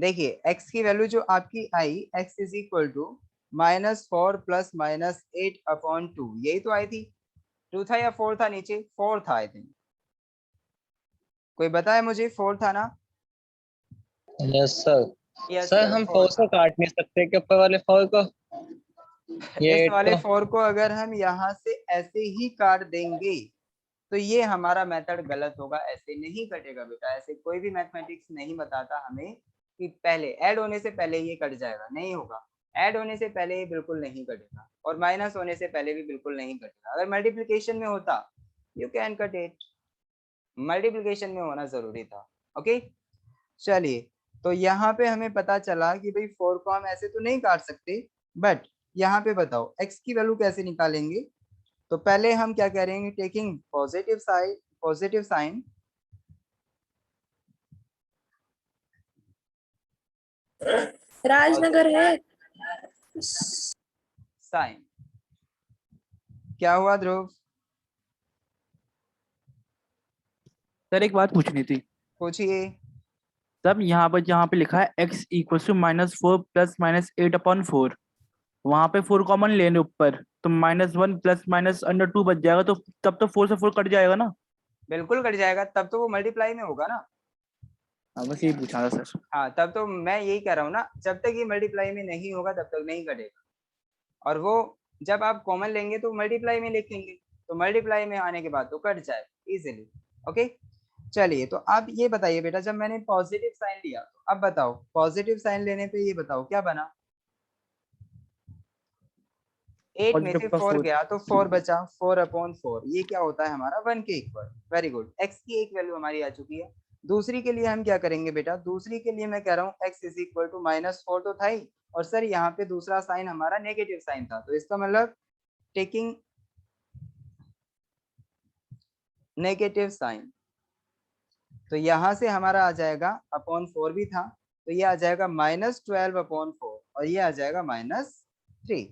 देखिए x की वैल्यू जो आपकी आई, x is equal to -4 plus -8 upon 2, यही तो आई थी। 2 था या 4 था? नीचे 4 था आई थिंक, कोई बताए मुझे? 4 था ना? Yes sir. Yes sir sir हम 4 4 था। से काट नहीं सकते कि ऊपर वाले 4 को, ये इस 8 वाले को। 4 को अगर हम यहाँ से ऐसे ही काट देंगे तो ये हमारा मेथड गलत होगा, ऐसे नहीं कटेगा बेटा। ऐसे कोई भी मैथमेटिक्स नहीं बताता हमें कि पहले ऐड होने से पहले ये कट जाएगा, नहीं होगा। ऐड होने से पहले ये बिल्कुल नहीं कटेगा और माइनस होने से पहले भी बिल्कुल नहीं कटेगा। अगर मल्टीप्लिकेशन में होता you can cut it, multiplication में होना जरूरी था। ओके चलिए, तो यहाँ पे हमें पता चला कि भाई 4 को हम ऐसे तो नहीं काट सकते, बट यहाँ पे बताओ x की वैल्यू कैसे निकालेंगे। तो पहले हम क्या करेंगे, टेकिंग पॉजिटिव साइन, राजनगर है। साइन। क्या हुआ ध्रुव? सर एक बात पूछनी थी। पूछिए। तब यहाँ पे लिखा है x equal to -4 plus -8 upon 4, वहां पे 4 कॉमन लेने ऊपर, तो -1 प्लस -√2 बच जाएगा, तो तब तो 4 से 4 कट जाएगा ना। बिल्कुल कट जाएगा, तब तो वो मल्टीप्लाई में होगा ना। हाँ बस यही पूछा था सर। हाँ तब तो मैं यही कह रहा हूँ ना, जब तक ये मल्टीप्लाई में नहीं होगा तब तक नहीं कटेगा। और वो जब आप कॉमन लेंगे तो मल्टीप्लाई में लिखेंगे, तो मल्टीप्लाई में आने के बाद तो कट जाएगा इजीली। ओके चलिए, तो आप ये बताइए बेटा, जब मैंने पॉजिटिव साइन लिया तो अब बताओ पॉजिटिव साइन लेने पे ये बताओ क्या बना? 8 में से 4 गया तो 4 बचा, 4 अपॉन 4, ये क्या होता है हमारा 1 के इक्वल। वेरी गुड, x की एक वैल्यू हमारी आ चुकी है। दूसरी के लिए हम क्या करेंगे बेटा? दूसरी के लिए मैं कह रहा हूँ x इज इक्वल टू -4 तो था ही, और सर यहाँ पे दूसरा साइन हमारा नेगेटिव साइन था, तो इसका मतलब टेकिंग नेगेटिव साइन, तो यहाँ से हमारा आ जाएगा अपॉन 4 भी था, तो ये आ जाएगा -12 अपॉन 4 और ये आ जाएगा -3।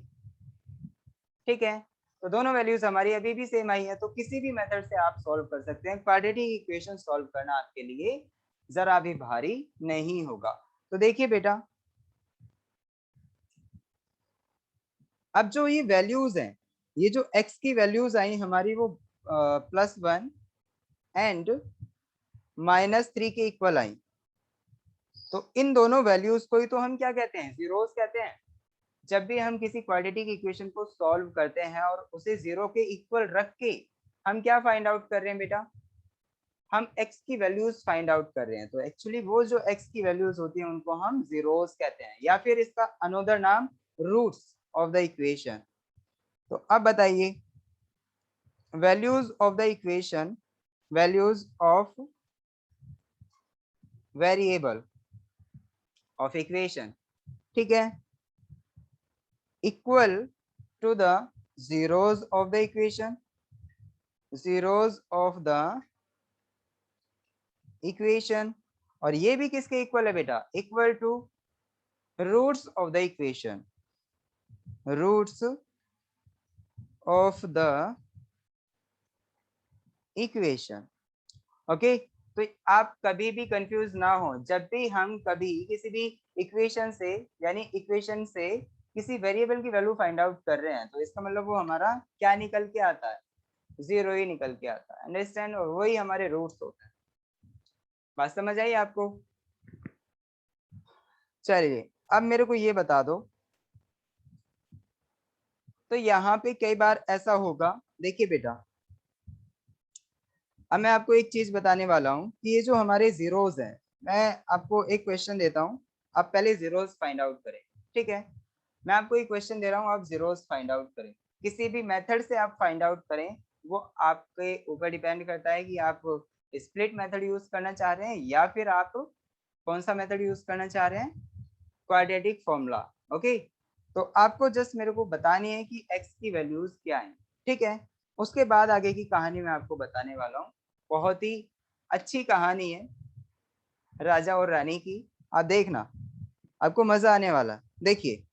ठीक है, तो दोनों वैल्यूज हमारी अभी भी सेम आई है, तो किसी भी मेथड से आप सॉल्व कर सकते हैं। क्वाड्रेटिक इक्वेशन सॉल्व करना आपके लिए जरा भी भारी नहीं होगा। तो देखिए बेटा, अब जो ये वैल्यूज हैं, ये जो x की वैल्यूज आई हमारी वो +1 एंड -3 के इक्वल आई, तो इन दोनों वैल्यूज को ही तो हम क्या कहते हैं? जीरोस कहते हैं। जब भी हम किसी क्वाड्रेटिक इक्वेशन को सॉल्व करते हैं और उसे जीरो के इक्वल रख के हम क्या फाइंड आउट कर रहे हैं बेटा, हम x की वैल्यूज फाइंड आउट कर रहे हैं। तो एक्चुअली वो जो x की वैल्यूज होती हैं उनको हम जीरोस कहते हैं, या फिर इसका अनदर नाम रूट्स ऑफ द इक्वेशन। तो अब बताइए, values of the equation, values of variable of equation, ठीक है, equal to the zeros of the equation, zeros of the equation, और ये भी किसके इक्वल है बेटा, equal to roots of the equation, roots of the equation. Okay, तो आप कभी भी कंफ्यूज ना हो, जब भी हम कभी किसी भी इक्वेशन से, यानी इक्वेशन से किसी वेरिएबल की वैल्यू फाइंड आउट कर रहे हैं, तो इसका मतलब वो हमारा क्या निकल के आता है, जीरो ही निकल के आता है, अंडरस्टैंड, और वही हमारे रूट्स होते हैं। बात समझ आई आपको? चलिए अब मेरे को ये बता दो, तो यहाँ पे कई बार ऐसा होगा, देखिए बेटा, अब मैं आपको एक चीज बताने वाला हूँ कि ये जो हमारे जीरोस हैं, मैं आपको एक क्वेश्चन देता हूँ, आप पहले जीरोस फाइंड आउट करें, ठीक है? मैं आपको एक क्वेश्चन दे रहा हूँ, आप जीरोस फाइंड आउट करें, किसी भी मेथड से आप फाइंड आउट करें, वो आपके ऊपर डिपेंड करता है कि आप स्प्लिट मेथड यूज करना चाह रहे हैं या फिर आप कौन सा मेथड यूज करना चाह रहे हैं, क्वाड्रेटिक फॉर्मूला। ओके, तो आपको जस्ट मेरे को बतानी है कि x की वैल्यूज क्या है, ठीक है? उसके बाद आगे की कहानी मैं आपको बताने वाला हूँ, बहुत ही अच्छी कहानी है राजा और रानी की, आप देखना, आपको मजा आने वाला। देखिए,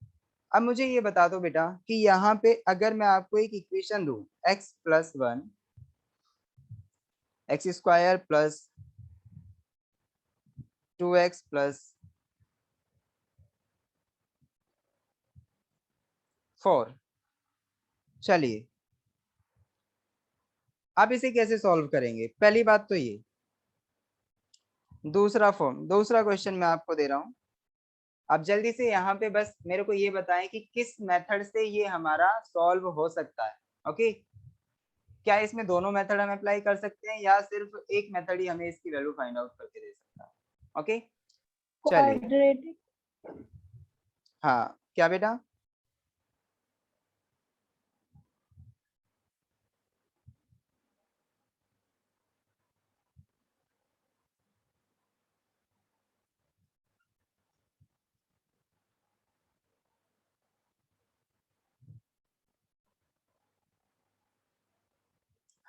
अब मुझे ये बता दो बेटा कि यहाँ पे अगर मैं आपको एक इक्वेशन दूं, x plus 1 x square plus 2x plus 4, चलिए आप इसे कैसे सॉल्व करेंगे, पहली बात तो ये। दूसरा क्वेश्चन मैं आपको दे रहा हूँ, आप जल्दी से यहाँ पे बस मेरे को ये बताएं कि किस मेथड से ये हमारा सॉल्व हो सकता है। ओके, क्या इसमें दोनों मेथड हम अप्लाई कर सकते हैं या सिर्फ एक मेथड ही हमें इसकी वैल्यू फाइंड आउट करके दे सकता है? ओके, चलिए, क्वाड्रेटिक। हाँ क्या बेटा,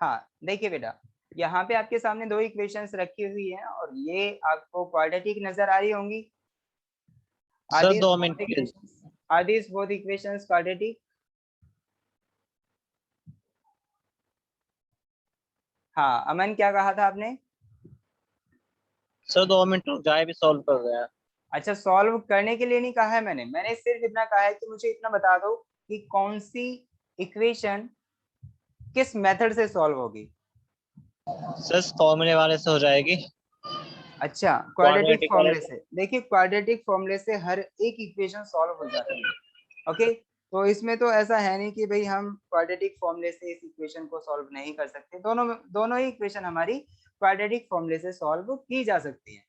हाँ देखिए बेटा, यहाँ पे आपके सामने दो इक्वेशंस रखी हुई हैं और ये आपको क्वाड्रेटिक नजर आ रही होंगी। Sir 2 minute please. Are these both equations quadratic? हाँ अमन, क्या कहा था आपने? सर 2 मिनट रुक जाए, भी सॉल्व कर रहे हैं। अच्छा, सॉल्व करने के लिए नहीं कहा है मैंने सिर्फ इतना कहा है कि मुझे इतना बता दो कि कौन सी इक्वेशन किस मेथड से सॉल्व होगी। सर फॉर्मूले वाले से हो जाएगी। अच्छा, क्वाड्रेटिक क्वाड्रेटिक वाले फॉर्मूले से। से। देखिए, क्वाड्रेटिक फॉर्मूले से हर एक इक्वेशन सॉल्व हो जाती है। ओके, तो इसमें तो ऐसा है नहीं कि भाई हम क्वाड्रेटिक फॉर्मूले से इस इक्वेशन को सॉल्व नहीं कर सकते, दोनों ही इक्वेशन हमारी क्वाड्रेटिक फॉर्मूले से सॉल्व की जा सकती है।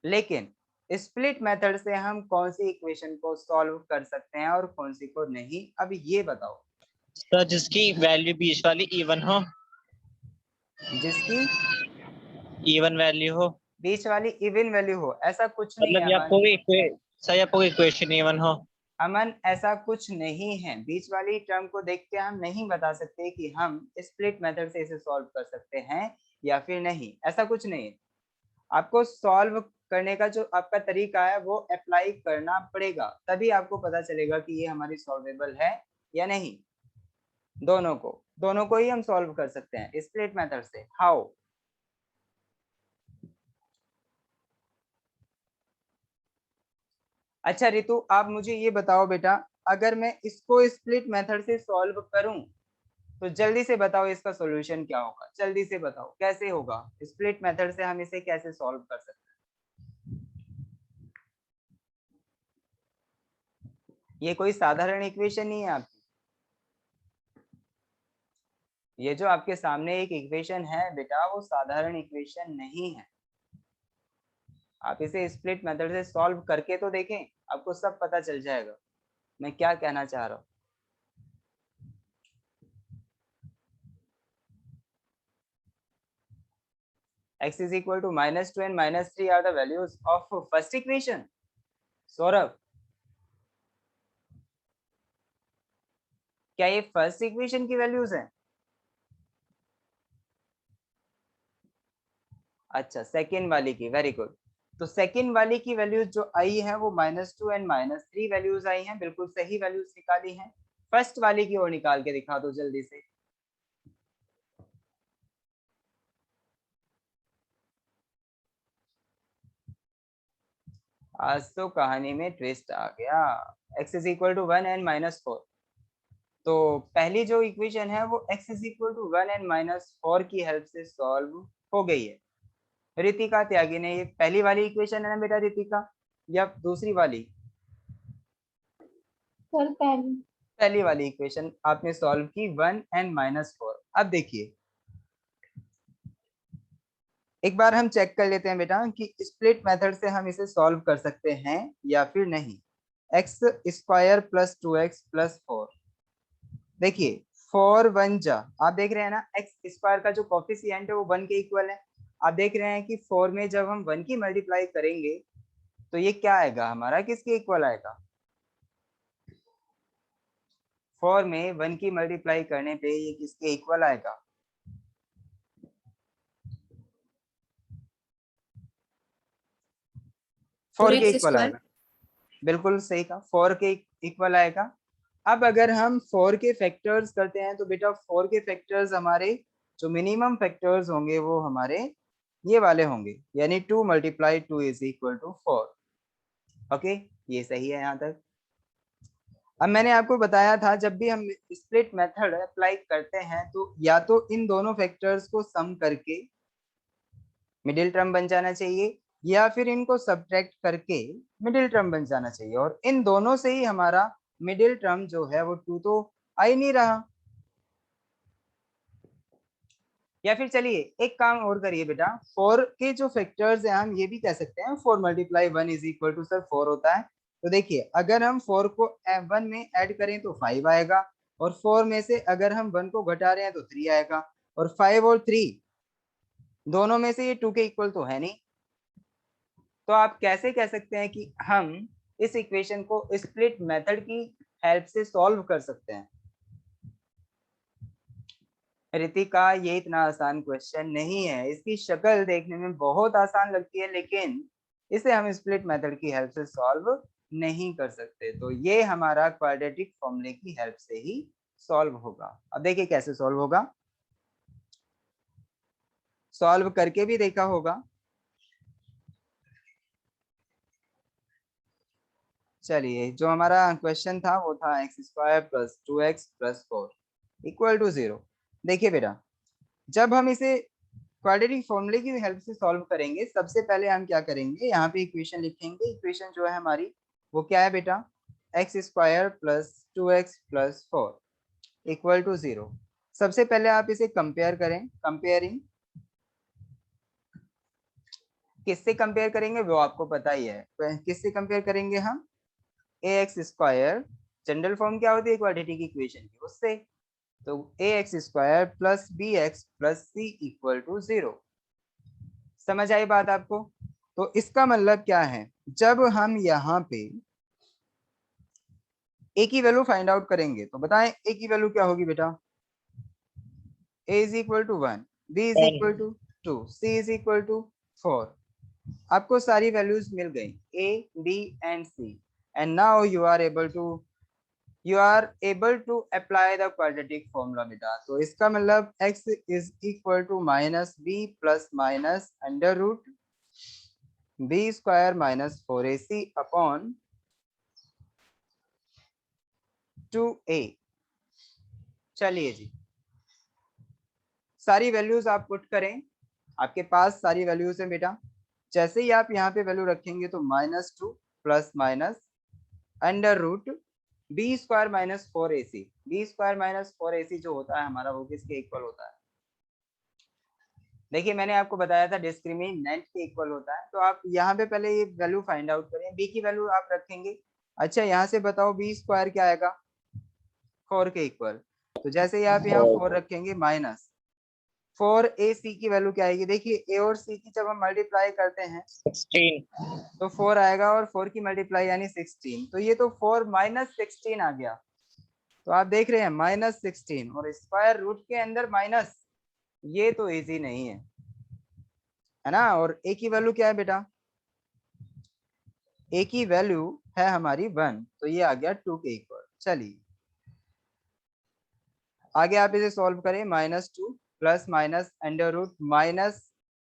लेकिन स्प्लिट मेथड से हम कौन सी इक्वेशन को सॉल्व कर सकते हैं और कौन सी को नहीं, अब ये बताओ। सर जिसकी वैल्यू बीच वाली इवन हो। जिसकी इवन वैल्यू हो, बीच वाली इवन वैल्यू हो, ऐसा कुछ नहीं मतलब है या अमन। पूरी सर या पूरी इक्वेशन इवन हो। अमन, ऐसा कुछ नहीं है, बीच वाली टर्म को देख के हम नहीं बता सकते कि हम स्प्लिट मेथड से इसे सॉल्व कर सकते हैं या फिर नहीं, ऐसा कुछ नहीं है। आपको सॉल्व करने का जो आपका तरीका है वो अप्लाई करना पड़ेगा, तभी आपको पता चलेगा कि ये हमारी सॉल्वेबल है या नहीं। दोनों को ही हम सॉल्व कर सकते हैं स्प्लिट मेथड से। हाउ? अच्छा रितु, आप मुझे ये बताओ बेटा, अगर मैं इसको स्प्लिट मेथड से सॉल्व करूं तो जल्दी से बताओ इसका सॉल्यूशन क्या होगा, जल्दी से बताओ कैसे होगा, स्प्लिट मेथड से हम इसे कैसे सॉल्व कर सकते हैं? ये कोई साधारण इक्वेशन नहीं है आपकी। ये जो आपके सामने एक इक्वेशन है बेटा वो साधारण इक्वेशन नहीं है। आप इसे स्प्लिट मेथड से सॉल्व करके तो देखें, आपको सब पता चल जाएगा मैं क्या कहना चाह रहा हूँ। x is equal to -2 and -3 are the values of first equation. Saurabh, क्या ये फर्स्ट इक्वेशन की वैल्यूज हैं? अच्छा, सेकेंड वाली की, वेरी गुड। तो सेकेंड वाली की वैल्यूज जो आई है वो -2 एंड -3 वैल्यूज आई हैं, बिल्कुल सही वैल्यूज निकाली हैं। फर्स्ट वाली की ओर निकाल के दिखा दो जल्दी से। आज तो कहानी में ट्विस्ट आ गया। x is equal to 1 and -4। तो पहली जो इक्वेशन है वो x is equal to 1 and -4 की हेल्प से सॉल्व हो गई है। रितिका त्यागी ने, ये पहली वाली इक्वेशन है ना बेटा रितिका, या दूसरी वाली? सर पहली। पहली वाली इक्वेशन आपने सॉल्व की 1 and -4। अब देखिए एक बार हम चेक कर लेते हैं बेटा कि स्प्लिट मेथड से हम इसे सॉल्व कर सकते हैं या फिर नहीं। x square plus 2x plus 4, देखिए 4 1 जा, आप देख रहे हैं ना x स्क्वायर का जो कोफिशिएंट है वो 1 के इक्वल है। आप देख रहे हैं कि 4 में जब हम 1 की मल्टीप्लाई करेंगे तो ये क्या आएगा हमारा, किसके इक्वल आएगा? 4 में 1 की मल्टीप्लाई करने पे ये किसके इक्वल आएगा? 4 के इक्वल आएगा। बिल्कुल सही कहा, 4 के इक्वल आएगा। अब अगर हम 4 के फैक्टर्स करते हैं तो बेटा 4 के फैक्टर्स हमारे जो मिनिमम फैक्टर्स होंगे वो हमारे ये वाले होंगे, यानी 2 × 2 = 4। ओके, ये सही है यहाँ तक। अब मैंने आपको बताया था जब भी हम स्प्लिट मेथड अप्लाई करते हैं तो या तो इन दोनों फैक्टर्स को सम करके मिडिल टर्म बन जाना चाहिए या फिर इनको सब्ट्रैक्ट करके मिडिल टर्म बन जाना चाहिए, और इन दोनों से ही हमारा मिडिल टर्म जो है वो 2 तो आ ही नहीं रहा। या फिर चलिए एक काम और करिए बेटा, 4 के जो फैक्टर्स हैं हम ये भी कह सकते हैं 4 × 1 = सर 4 होता है। तो देखिए अगर हम 4 को 1 में ऐड करें तो 5 आएगा, और 4 में से अगर हम 1 को घटा रहे हैं तो 3 आएगा, और 5 और 3 दोनों में से ये 2 के इक्वल तो है नहीं। तो आप कैसे कह सकते हैं कि हम इस इक्वेशन को स्प्लिट मेथड की हेल्प से सॉल्व कर सकते हैं? रितिका, ये इतना आसान क्वेश्चन नहीं है। इसकी शक्ल देखने में बहुत आसान लगती है लेकिन इसे हम स्प्लिट मेथड की हेल्प से सॉल्व नहीं कर सकते। तो ये हमारा क्वाड्रेटिक फॉर्मूले की हेल्प से ही सॉल्व होगा। अब देखिए कैसे सॉल्व होगा, सॉल्व करके भी देखा होगा। चलिए जो हमारा क्वेश्चन था वो था x² + 2x + 4 = 0। देखिए बेटा जब हम इसे क्वाड्रेटिक फॉर्मूले की हेल्प से सॉल्व करेंगे सबसे पहले हम क्या करेंगे, यहाँ पे इक्वेशन लिखेंगे। इक्वेशन जो है हमारी वो क्या है बेटा, x² + 2x + 4 = 0। सबसे पहले आप इसे कंपेयर करें। कंपेयरिंग किससे कंपेयर करेंगे वो आपको पता ही है, किससे कंपेयर करेंगे हम? ax², जनरल फॉर्म क्या होती है क्वाड्रेटिक इक्वेशन की, उससे। तो ax² + bx + c = 0। समझ आई बात आपको? तो इसका मतलब क्या है, जब हम यहाँ पे a की वैल्यू फाइंड आउट करेंगे तो बताएं a की वैल्यू क्या होगी बेटा? a = 1, b = 2, c = 4। आपको सारी वैल्यूज मिल गई a, b and c, and now you are able to apply the quadratic formula बेटा। तो इसका मतलब x is equal to -b plus minus under root b square minus 4ac upon 2a। चलिए जी सारी values आप put करें, आपके पास सारी वैल्यूज हैं बेटा। जैसे ही आप यहाँ पे वैल्यू रखेंगे तो -2 + under root B square minus 4ac, B square minus 4ac जो होता है हमारा वो किसके इक्वल होता है? देखिए मैंने आपको बताया था डिस्क्रिमिनेंट के इक्वल होता है, तो आप यहाँ पे पहले ये वैल्यू फाइंड आउट करें, बी की वैल्यू आप रखेंगे। अच्छा यहाँ से बताओ बी स्क्वायर क्या आएगा? 4 के इक्वल। तो जैसे ही आप यहाँ 4 रखेंगे माइनस 4ac की वैल्यू क्या आएगी? देखिए a और c की जब हम मल्टीप्लाई करते हैं 16 तो 4 आएगा और 4 की मल्टीप्लाई यानी 16, तो ये तो 4 माइनस 16 आ गया। तो आप देख रहे हैं माइनस 16 और स्क्वायर रूट के अंदर माइनस, ये तो इजी नहीं है ना। और a की वैल्यू क्या है बेटा? a की वैल्यू है हमारी 1, तो ये आ गया 2 के इक्वल। चलिए आगे आप इसे सॉल्व करें, -2 plus minus under root minus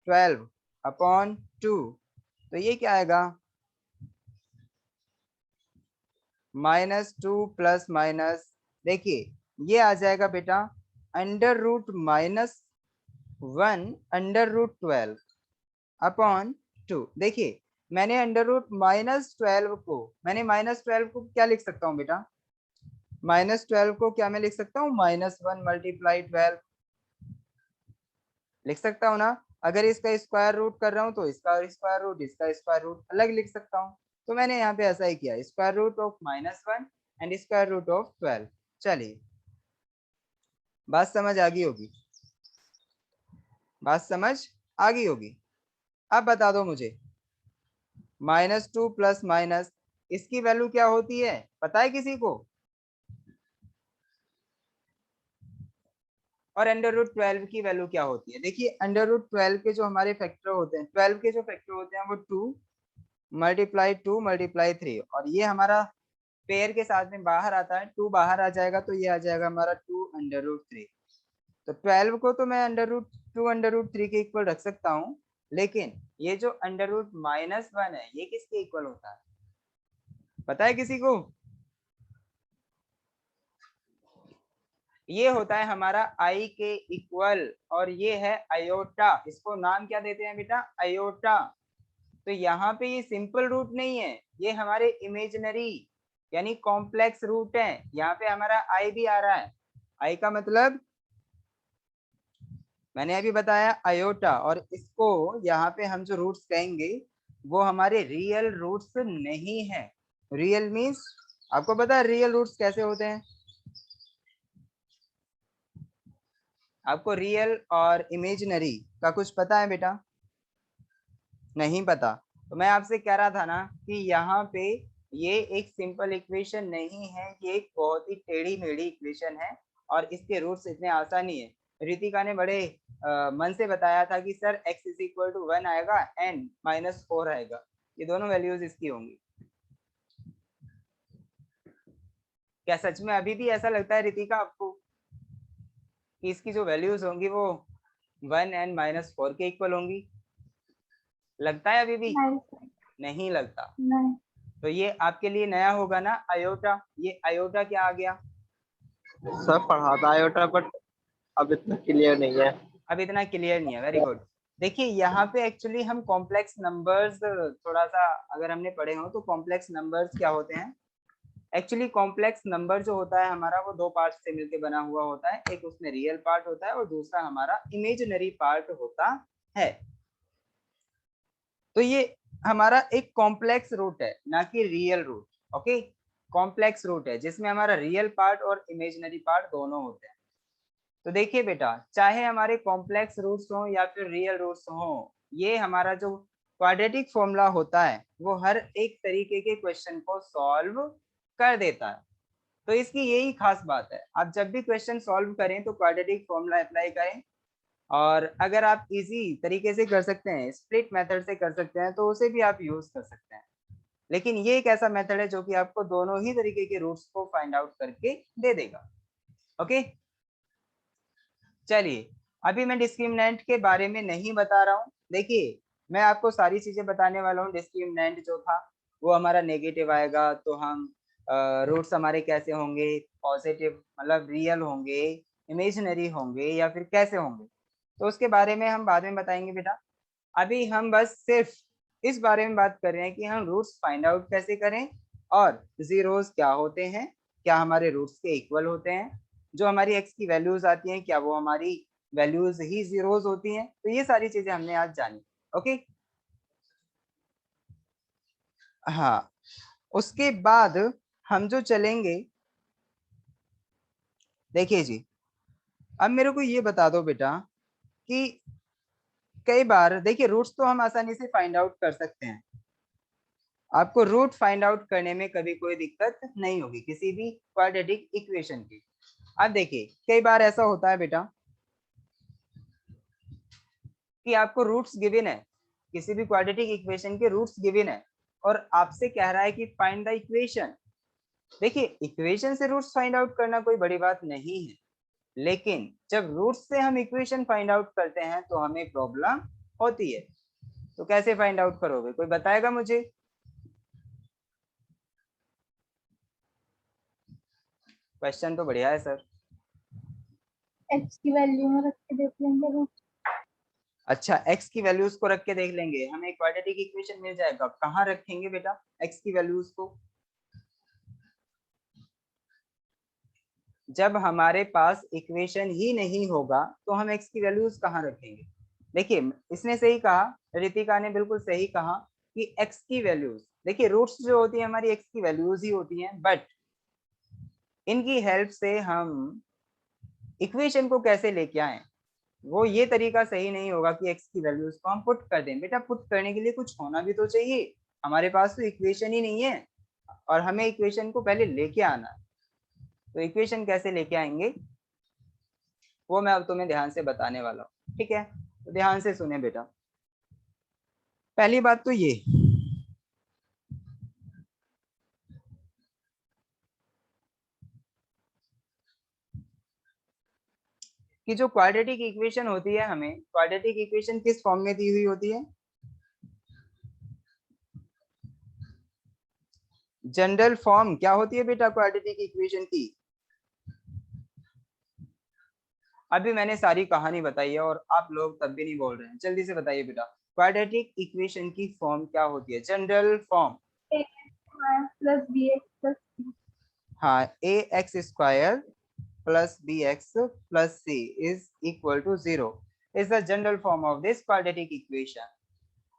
12 upon 2, तो ये क्या आएगा? -2 प्लस माइनस, देखिए ये आ जाएगा बेटा under root minus 1 under root 12 upon 2। देखिए मैंने अंडर रूट -12 को, मैंने -12 को क्या लिख सकता हूँ बेटा? -12 को क्या मैं लिख सकता हूँ? -1 मल्टीप्लाई 12 लिख सकता हूँ ना। अगर इसका स्क्वायर रूट कर रहा हूँ तो इसका स्क्वायर रूट, इसका स्क्वायर रूट अलग लिख सकता हूँ। तो मैंने यहाँ पे ऐसा ही किया, square root of -1 and square root of 12। चलिए बात समझ आ गई होगी, बात समझ आ गई होगी। अब बता दो मुझे -2 प्लस माइनस, इसकी वैल्यू क्या होती है पता है किसी को? और अंडर रूट 12 की वैल्यू क्या होती है? देखिए अंडर रूट 12 के जो हमारे फैक्टर होते हैं, 12 के जो फैक्टर होते हैं वो 2 मल्टीप्लाई 2 मल्टीप्लाई 3, और ये हमारा पेयर के साथ में बाहर आता है, 2 बाहर आ जाएगा तो ये आ जाएगा हमारा 2 अंडर रूट 3। तो 12 को तो मैं अंडर रूट 2 अंडर रूट 3 के इक्वल रख सकता हूँ, लेकिन ये जो अंडर रूट -1 है ये किसके इक्वल होता है पता है किसी को? ये होता है हमारा आई के इक्वल, और ये है आयोटा, इसको नाम क्या देते हैं बेटा? आयोटा। तो यहाँ पे ये सिंपल रूट नहीं है, ये हमारे इमेजिनरी यानी कॉम्प्लेक्स रूट है। यहाँ पे हमारा आई भी आ रहा है, आई का मतलब मैंने अभी बताया आयोटा, और इसको यहाँ पे हम जो रूट्स कहेंगे वो हमारे रियल रूट्स नहीं है। रियल मीन्स आपको पता है रियल रूट्स कैसे होते हैं? आपको रियल और इमेजिनरी का कुछ पता है बेटा? नहीं पता। तो मैं आपसे कह रहा था ना कि यहाँ पे ये एक सिंपल इक्वेशन नहीं है, ये एक बहुत ही टेढ़ी मेढ़ी इक्वेशन है और इसके रूट्स इतने आसान नहीं है। रितिका ने बड़े मन से बताया था कि sir x is equal to 1 आएगा एंड -4 आएगा, ये दोनों वैल्यूज इसकी होंगी। क्या सच में अभी भी ऐसा लगता है रितिका आपको कि इसकी जो वैल्यूज होंगी वो 1 एंड -4 के इक्वल होंगी? लगता है अभी भी? नहीं लगता। नहीं। तो ये आपके लिए नया होगा ना आयोटा। ये आयोटा क्या आ गया? सर पढ़ा था आयोटा, बट अब इतना क्लियर नहीं है। अब इतना क्लियर नहीं है, वेरी गुड। देखिए यहाँ पे एक्चुअली हम कॉम्प्लेक्स नंबर्स थोड़ा सा अगर हमने पढ़े हो तो कॉम्प्लेक्स नंबर्स क्या होते हैं? एक्चुअली कॉम्प्लेक्स नंबर जो होता है हमारा वो दो पार्ट से मिलकर बना हुआ होता है, एक उसमें रियल पार्ट होता है और दूसरा हमारा इमेजिनरी पार्ट होता है। तो ये हमारा एक कॉम्प्लेक्स रूट है, ना कि real root. Okay, complex root है जिसमें हमारा रियल पार्ट और इमेजिनरी पार्ट दोनों होते हैं। तो देखिए बेटा, चाहे हमारे कॉम्प्लेक्स रूट्स हो या फिर रियल रूट्स हो, ये हमारा जो क्वाड्रेटिक फॉर्मूला होता है वो हर एक तरीके के क्वेश्चन को सॉल्व कर देता है। तो इसकी यही खास बात है, आप जब भी क्वेश्चन सॉल्व करें तो क्वाड्रेटिक फॉर्मूला अप्लाई करें, और अगर आप इजी तरीके से कर सकते हैं, स्प्लिट मेथड से कर सकते हैं, तो उसे भी आप यूज कर सकते हैं। लेकिन ये एक ऐसा मेथड है जो कि आपको दोनों ही तरीके के रूट्स को फाइंड आउट करके दे देगा। ओके, चलिए अभी मैं डिस्क्रिमिनेंट के बारे में नहीं बता रहा हूँ। देखिए मैं आपको सारी चीजें बताने वाला हूँ। डिस्क्रिमिनेंट जो था वो हमारा नेगेटिव आएगा, तो हम रूट्स हमारे कैसे होंगे? पॉजिटिव मतलब रियल होंगे, इमेजिनरी होंगे, या फिर कैसे होंगे? तो उसके बारे में हम बाद में बताएंगे बेटा। अभी हम बस सिर्फ इस बारे में बात कर रहे हैं कि हम रूट्स फाइंड आउट कैसे करें और जीरोस क्या होते हैं क्या हमारे रूट्स के इक्वल होते हैं, जो हमारी एक्स की वैल्यूज आती हैं क्या वो हमारी वैल्यूज ही जीरोज होती हैं। तो ये सारी चीजें हमने आज जानी। ओके, हाँ, उसके बाद हम जो चलेंगे, देखिए जी, अब मेरे को ये बता दो बेटा कि कई बार देखिए रूट्स तो हम आसानी से फाइंड आउट कर सकते हैं, आपको रूट फाइंड आउट करने में कभी कोई दिक्कत नहीं होगी किसी भी क्वाड्रेटिक इक्वेशन की। अब देखिए कई बार ऐसा होता है बेटा कि आपको रूट्स गिवन है, किसी भी क्वाड्रेटिक इक्वेशन के रूट्स गिवन है और आपसे कह रहा है कि फाइंड द इक्वेशन। देखिए इक्वेशन से रूट्स फाइंड आउट करना कोई बड़ी बात नहीं है, लेकिन जब रूट्स से हम इक्वेशन फाइंड आउट करते हैं तो हमें प्रॉब्लम होती है। तो कैसे फाइंड आउट करोगे, कोई बताएगा मुझे? क्वेश्चन तो बढ़िया है सर। एक्स की वैल्यू में रख के देख लेंगे रूट। अच्छा, एक्स की वैल्यूज को रख के देख लेंगे, हमें क्वाड्रेटिक इक्वेशन मिल जाएगा। कहाँ रखेंगे बेटा एक्स की वैल्यूज को? जब हमारे पास इक्वेशन ही नहीं होगा तो हम एक्स की वैल्यूज कहाँ रखेंगे? देखिए इसने सही कहा, रितिका ने बिल्कुल सही कहा कि एक्स की वैल्यूज, देखिए रूट्स जो होती है हमारी एक्स की वैल्यूज ही होती हैं, बट इनकी हेल्प से हम इक्वेशन को कैसे लेके आए, वो ये तरीका सही नहीं होगा कि एक्स की वैल्यूज को हम पुट कर दें। बेटा पुट करने के लिए कुछ होना भी तो चाहिए, हमारे पास तो इक्वेशन ही नहीं है और हमें इक्वेशन को पहले लेके आना है। तो इक्वेशन कैसे लेके आएंगे वो मैं अब तुम्हें ध्यान से बताने वाला हूँ, ठीक है? तो ध्यान से सुने बेटा। पहली बात तो ये कि जो क्वाड्रेटिक इक्वेशन होती है, हमें क्वाड्रेटिक इक्वेशन किस फॉर्म में दी हुई होती है? जनरल फॉर्म क्या होती है बेटा क्वाड्रेटिक इक्वेशन की? अभी मैंने सारी कहानी बताई है और आप लोग तब भी नहीं बोल रहे हैं, जल्दी से बताइए बेटा क्वाड्रेटिक इक्वेशन की फॉर्म क्या होती है, general form? Plus B X plus C. हाँ, A X square plus B X plus C is equal to 0 is the general form of this quadratic equation.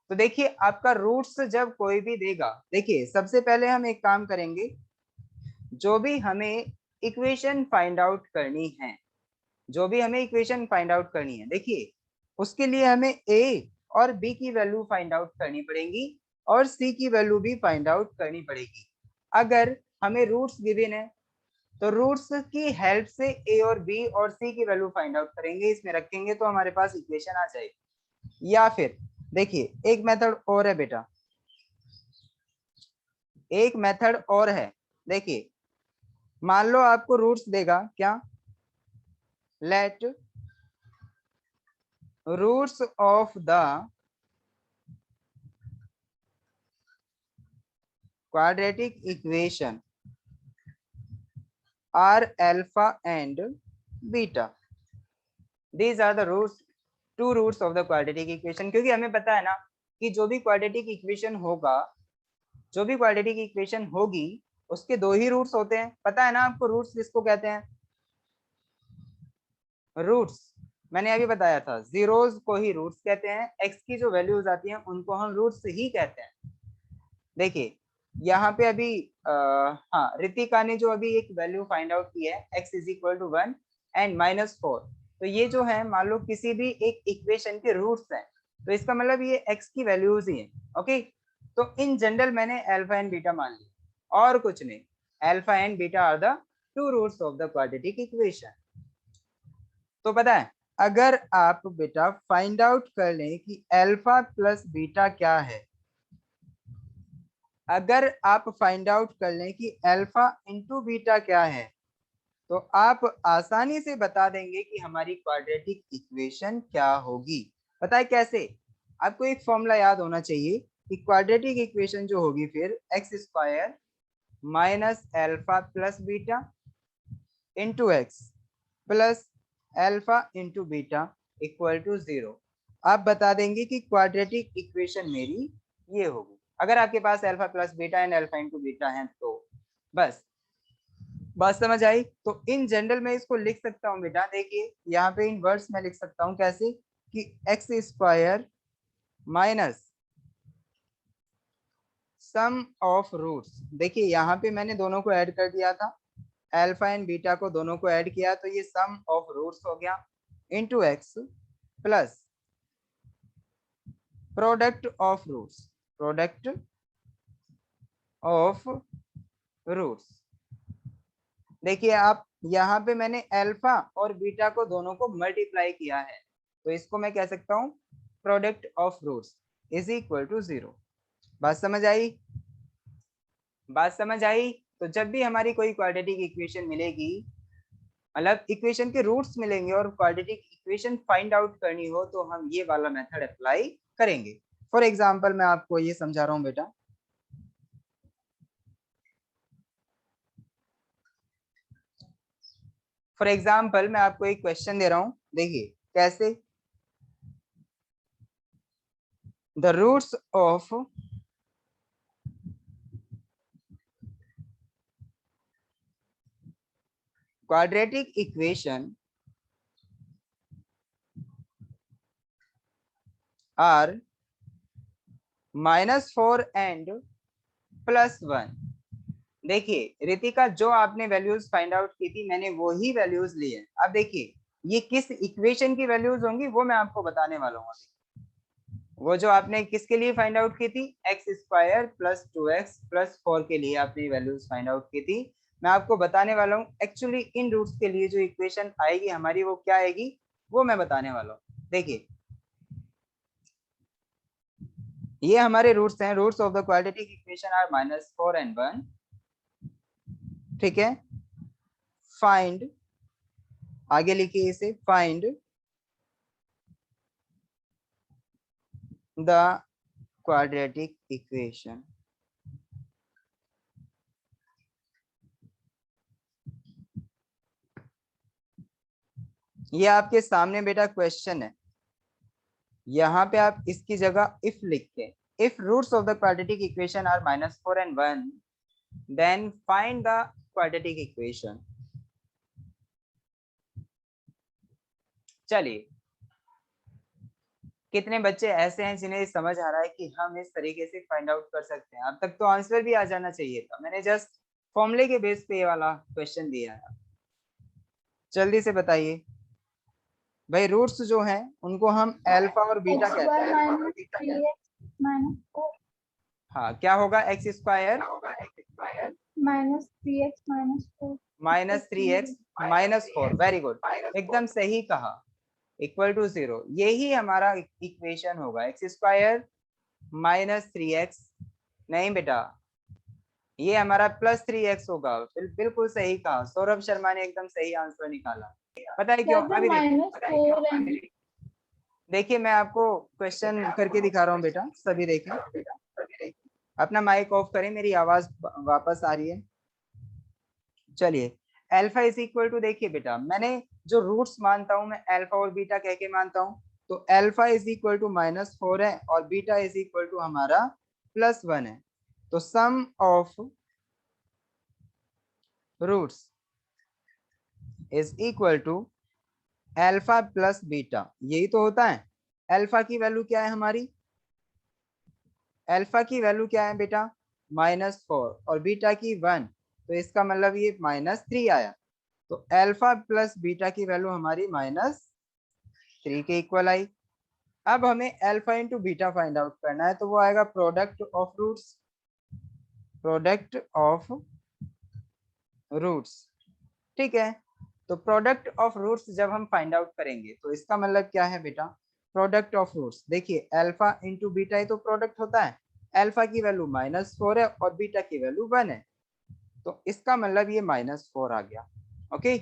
तो देखिए आपका रूट्स जब कोई भी देगा, देखिए सबसे पहले हम एक काम करेंगे, जो भी हमें इक्वेशन फाइंड आउट करनी है, जो भी हमें इक्वेशन फाइंड आउट करनी है, देखिए उसके लिए हमें ए और बी की वैल्यू फाइंड आउट करनी पड़ेगी और सी की वैल्यू भी फाइंड आउट करनी पड़ेगी। अगर हमें रूट्स गिवन है तो रूट्स की हेल्प से ए और बी और सी की वैल्यू फाइंड आउट करेंगे, इसमें रखेंगे तो हमारे पास इक्वेशन आ जाएगी। या फिर देखिए एक मेथड और है बेटा, एक मेथड और है। देखिए मान लो आपको रूट्स देगा क्या, let roots of the quadratic equation are alpha and beta. These are the roots, two roots of the quadratic equation। क्योंकि हमें पता है ना कि जो भी quadratic equation होगा, जो भी quadratic equation होगी उसके दो ही रूट्स होते हैं। पता है ना आपको रूट्स किसको कहते हैं? रूट्स मैंने अभी बताया था, जीरोज को ही रूट्स कहते हैं, एक्स की जो वैल्यूज आती हैं उनको हम रूट्स ही कहते हैं। देखिए यहाँ पे अभी हाँ रितिका ने जो अभी एक वैल्यू फाइंड आउट की है x is equal to 1 and -4, तो ये जो है मान लो किसी भी एक इक्वेशन के रूट्स हैं, तो इसका मतलब ये x की वैल्यूज ही है। ओके, तो इन जनरल मैंने अल्फा एंड बीटा मान लिया और कुछ नहीं, alpha and beta are the two roots of the quadratic equation. तो पता है अगर आप बेटा फाइंड आउट कर लें कि अल्फा प्लस बीटा क्या है, अगर आप फाइंड आउट कर लें कि अल्फा इंटू बीटा क्या है, तो आप आसानी से बता देंगे कि हमारी क्वाड्रेटिक इक्वेशन क्या होगी। पता है कैसे? आपको एक फॉर्मूला याद होना चाहिए कि क्वाड्रेटिक इक्वेशन जो होगी फिर X square minus alpha plus beta into x plus alpha into beta equal to 0। आप बता देंगे कि क्वाड्रेटिक इक्वेशन मेरी ये होगी। अगर आपके पास alpha plus beta and alpha into beta है तो बस बात समझ आई? तो इन जनरल में इसको लिख सकता हूँ बेटा, देखिए यहाँ पे इन वर्ड्स में लिख सकता हूँ कैसे कि X square minus sum of roots. देखिए यहाँ पे मैंने दोनों को ऐड कर दिया था, अल्फा एंड बीटा को दोनों को ऐड किया, तो ये सम ऑफ रूट्स हो गया into X plus product of roots, product of roots. देखिए आप यहाँ पे मैंने अल्फा और बीटा को दोनों को मल्टीप्लाई किया है, तो इसको मैं कह सकता हूँ product of roots is equal to 0। बात समझ आई? बात समझ आई? तो जब भी हमारी कोई क्वाड्रेटिक इक्वेशन मिलेगी, मतलब इक्वेशन के रूट्स मिलेंगे और क्वाड्रेटिक इक्वेशन फाइंड आउट करनी हो, तो हम ये वाला मेथड अप्लाई करेंगे। फॉर एग्जांपल मैं आपको ये समझा रहा हूँ बेटा, फॉर एग्जाम्पल मैं आपको एक क्वेश्चन दे रहा हूँ, देखिए कैसे the roots of quadratic equation are -4 and +1। देखिए रितिका, जो आपने वैल्यूज फाइंड आउट की थी मैंने वो ही वैल्यूज ली है। अब देखिए ये किस इक्वेशन की वैल्यूज होंगी वो मैं आपको बताने वाला हूँ। वो जो आपने किसके लिए फाइंड आउट की थी, x square plus 2x plus 4 के लिए आपने वैल्यूज फाइंड आउट की थी, मैं आपको बताने वाला हूँ एक्चुअली इन रूट्स के लिए जो इक्वेशन आएगी हमारी वो क्या आएगी, वो मैं बताने वाला हूँ। देखिए ये हमारे रूट्स हैं, roots of the quadratic equation are -4 and 1। ठीक है, फाइंड, आगे लिखिए इसे, फाइंड द क्वाड्रेटिक इक्वेशन। ये आपके सामने बेटा क्वेश्चन है, यहाँ पे आप इसकी जगह इफ लिख के, if roots of the quadratic equation are -4 and 1 then find the quadratic equation. चलिए कितने बच्चे ऐसे हैं जिन्हें समझ आ रहा है कि हम इस तरीके से फाइंड आउट कर सकते हैं? अब तक तो आंसर भी आ जाना चाहिए था, मैंने जस्ट फॉर्मूले के बेस पे ये वाला क्वेश्चन दिया है। जल्दी से बताइए भाई, रूट्स जो हैं उनको हम अल्फा और बीटा x कहते square हैं। minus 3x minus 4 हाँ क्या होगा, x square minus 3x minus 4 -3x -4, very good, एकदम सही कहा, इक्वल टू 0। यही हमारा इक्वेशन होगा, एक्स स्क्वायर -3x, नहीं बेटा ये हमारा +3x होगा। बिल्कुल सही कहा, सौरभ शर्मा ने एकदम सही आंसर निकाला। पता है क्यों? अभी -4 and देखिए मैं आपको क्वेश्चन करके दिखा रहा हूँ बेटा, सभी देखें। अपना माइक ऑफ करें, मेरी आवाज वापस आ रही है। चलिए अल्फा इज इक्वल टू, देखिए बेटा मैंने जो रूट्स मानता हूँ मैं अल्फा और बीटा कह के मानता हूँ, तो अल्फा इज इक्वल टू -4 है और बीटा इज इक्वल टू हमारा +1 है। तो sum of roots is equal to alpha plus beta, यही तो होता है। अल्फा की वैल्यू क्या है हमारी, अल्फा की वैल्यू क्या है बेटा, -4 और बीटा की 1, तो इसका मतलब ये -3 आया। तो अल्फा प्लस बीटा की वैल्यू हमारी -3 के इक्वल आई। अब हमें alpha into beta find out करना है, तो वो आएगा product of roots, product of roots. ठीक है, तो प्रोडक्ट ऑफ रूट्स जब हम फाइंड आउट करेंगे तो इसका मतलब क्या है बेटा, प्रोडक्ट ऑफ रूट्स, देखिए अल्फा इंटू बीटा ही तो प्रोडक्ट होता है। अल्फा की वैल्यू -4 है और बीटा की वैल्यू 1 है, तो इसका मतलब ये -4 आ गया। ओके,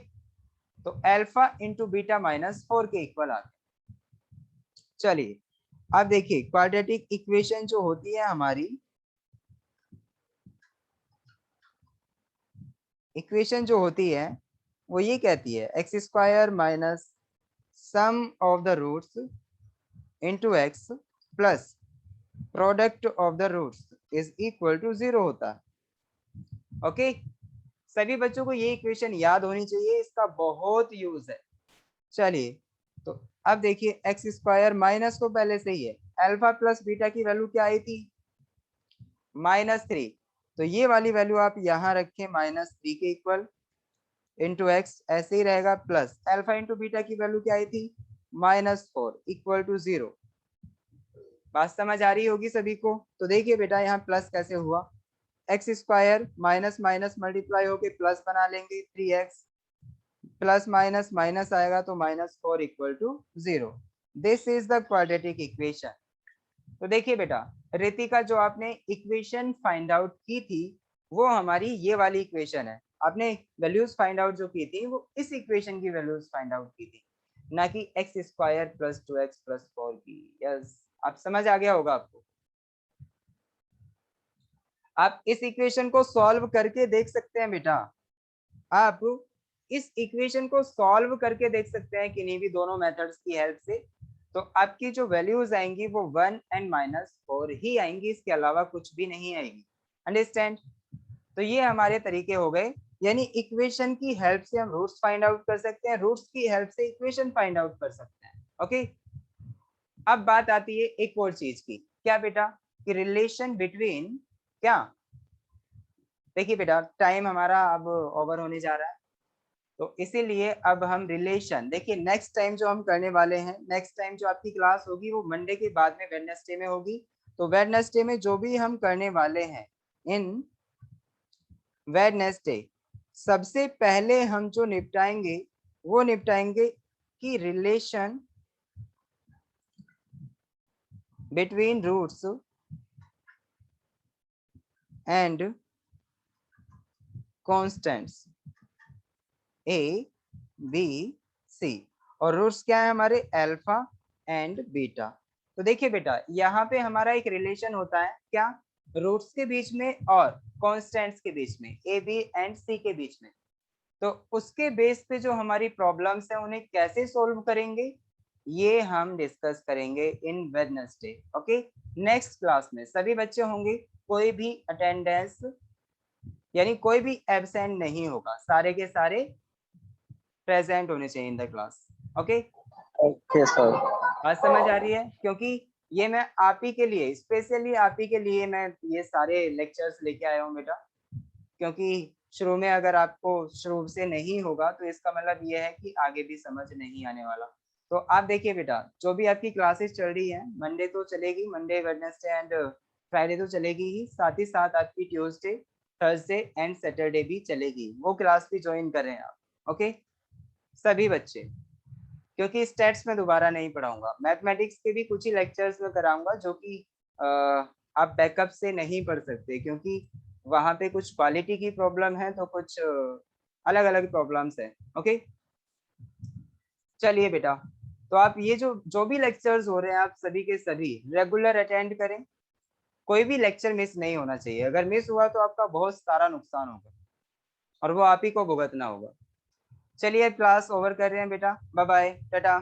तो अल्फा इंटू बीटा -4 के इक्वल आ गया। चलिए अब देखिए क्वाड्रेटिक इक्वेशन जो होती है हमारी, इक्वेशन जो होती है वो ये कहती है x square minus sum of the roots into x plus product of the roots is equal to 0 होता है। ओके सभी बच्चों को ये इक्वेशन याद होनी चाहिए, इसका बहुत यूज है। चलिए तो अब देखिए एक्स स्क्वायर माइनस तो पहले से ही है, अल्फा प्लस बीटा की वैल्यू क्या आई थी -3, तो ये वाली वैल्यू आप यहाँ रखें -3 के इक्वल इंटू एक्स, ऐसे ही रहेगा, प्लस अल्फा इंटू बीटा की वैल्यू क्या आई थी -4 इक्वल टू 0। बात समझ आ रही होगी सभी को। तो देखिए बेटा यहाँ प्लस कैसे हुआ, x square minus minus multiply होके प्लस बना लेंगे 3x, प्लस माइनस माइनस आएगा तो -4 equal to 0। This is the quadratic equation. तो देखिए बेटा रितिका जो आपने इक्वेशन फाइंड आउट की थी वो हमारी ये वाली इक्वेशन है, आपने वैल्यूज फाइंड आउट जो की थी वो इस इक्वेशन की वैल्यूज फाइंड आउट की थी, ना कि X square plus 2x plus 4 की। यस, आप समझ आ गया होगा आपको। आप इस इक्वेशन को सॉल्व करके देख सकते हैं बेटा, आप इस इक्वेशन को सॉल्व करके देख सकते हैं किन्हीं भी दोनों मेथड्स की हेल्प से। तो आपकी जो वैल्यूज आएंगी वो 1 एंड -4 ही आएंगी, इसके अलावा कुछ भी नहीं आएगी। अंडरस्टैंड? तो ये हमारे तरीके हो गए, यानी इक्वेशन की हेल्प से हम रूट्स फाइंड आउट कर सकते हैं, रूट्स की हेल्प से इक्वेशन फाइंड आउट कर सकते हैं। ओके, अब बात आती है एक और चीज की, क्या बेटा, कि रिलेशन बिटवीन क्या, देखिए बेटा टाइम हमारा अब ओवर होने जा रहा है, तो इसीलिए अब हम रिलेशन, देखिए नेक्स्ट टाइम जो हम करने वाले हैं, नेक्स्ट टाइम जो आपकी क्लास होगी वो मंडे के बाद में वेडनेसडे में होगी। तो वेडनेसडे में जो भी हम करने वाले हैं, इन वेडनेसडे सबसे पहले हम जो निपटाएंगे वो निपटाएंगे कि relation between roots and constants A, B, C, और रूट्स क्या है हमारे अल्फा एंड बीटा। तो देखिए बेटा यहाँ पे हमारा एक रिलेशन होता है क्या, रूट्स के बीच में और कांस्टेंट्स के बीच में, A, B एंड C के बीच में। तो उसके बेस पे जो हमारी प्रॉब्लम्स है उन्हें कैसे सोल्व करेंगे ये हम डिस्कस करेंगे इन वेडनेसडे। ओके, नेक्स्ट क्लास में सभी बच्चे होंगे, कोई भी अटेंडेंस यानी कोई भी एब्सेंट नहीं होगा, सारे के सारे प्रेजेंट होने चाहिए in the class. Okay okay sir. बात समझ आ रही है? क्योंकि ये मैं आप ही के लिए, स्पेशली आप ही के लिए मैं ये सारे लेक्चर्स लेके आया हूँ बेटा, क्योंकि शुरू में अगर आपको शुरू से नहीं होगा तो इसका मतलब ये है कि आगे भी समझ नहीं आने वाला। तो आप देखिए बेटा जो भी आपकी क्लासेस चल रही है, मंडे तो चलेगी, मंडे वेडनेसडे एंड फ्राइडे तो चलेगी ही, साथ ही साथ आपकी ट्यूसडे थर्सडे एंड सैटरडे भी चलेगी, वो क्लास भी ज्वाइन करें आप। ओके सभी बच्चे, क्योंकि स्टैट्स में दोबारा नहीं पढ़ाऊंगा, मैथमेटिक्स के भी कुछ ही लेक्चर्स में कराऊंगा जो कि आप बैकअप से नहीं पढ़ सकते, क्योंकि वहां पे कुछ क्वालिटी की प्रॉब्लम है, तो कुछ अलग अलग प्रॉब्लम्स है। ओके चलिए बेटा, तो आप ये जो भी लेक्चर्स हो रहे हैं आप सभी के सभी रेगुलर अटेंड करें, कोई भी लेक्चर मिस नहीं होना चाहिए, अगर मिस हुआ तो आपका बहुत सारा नुकसान होगा और वो आप ही को भुगतना होगा। चलिए क्लास ओवर कर रहे हैं बेटा, बाय बाय, टाटा।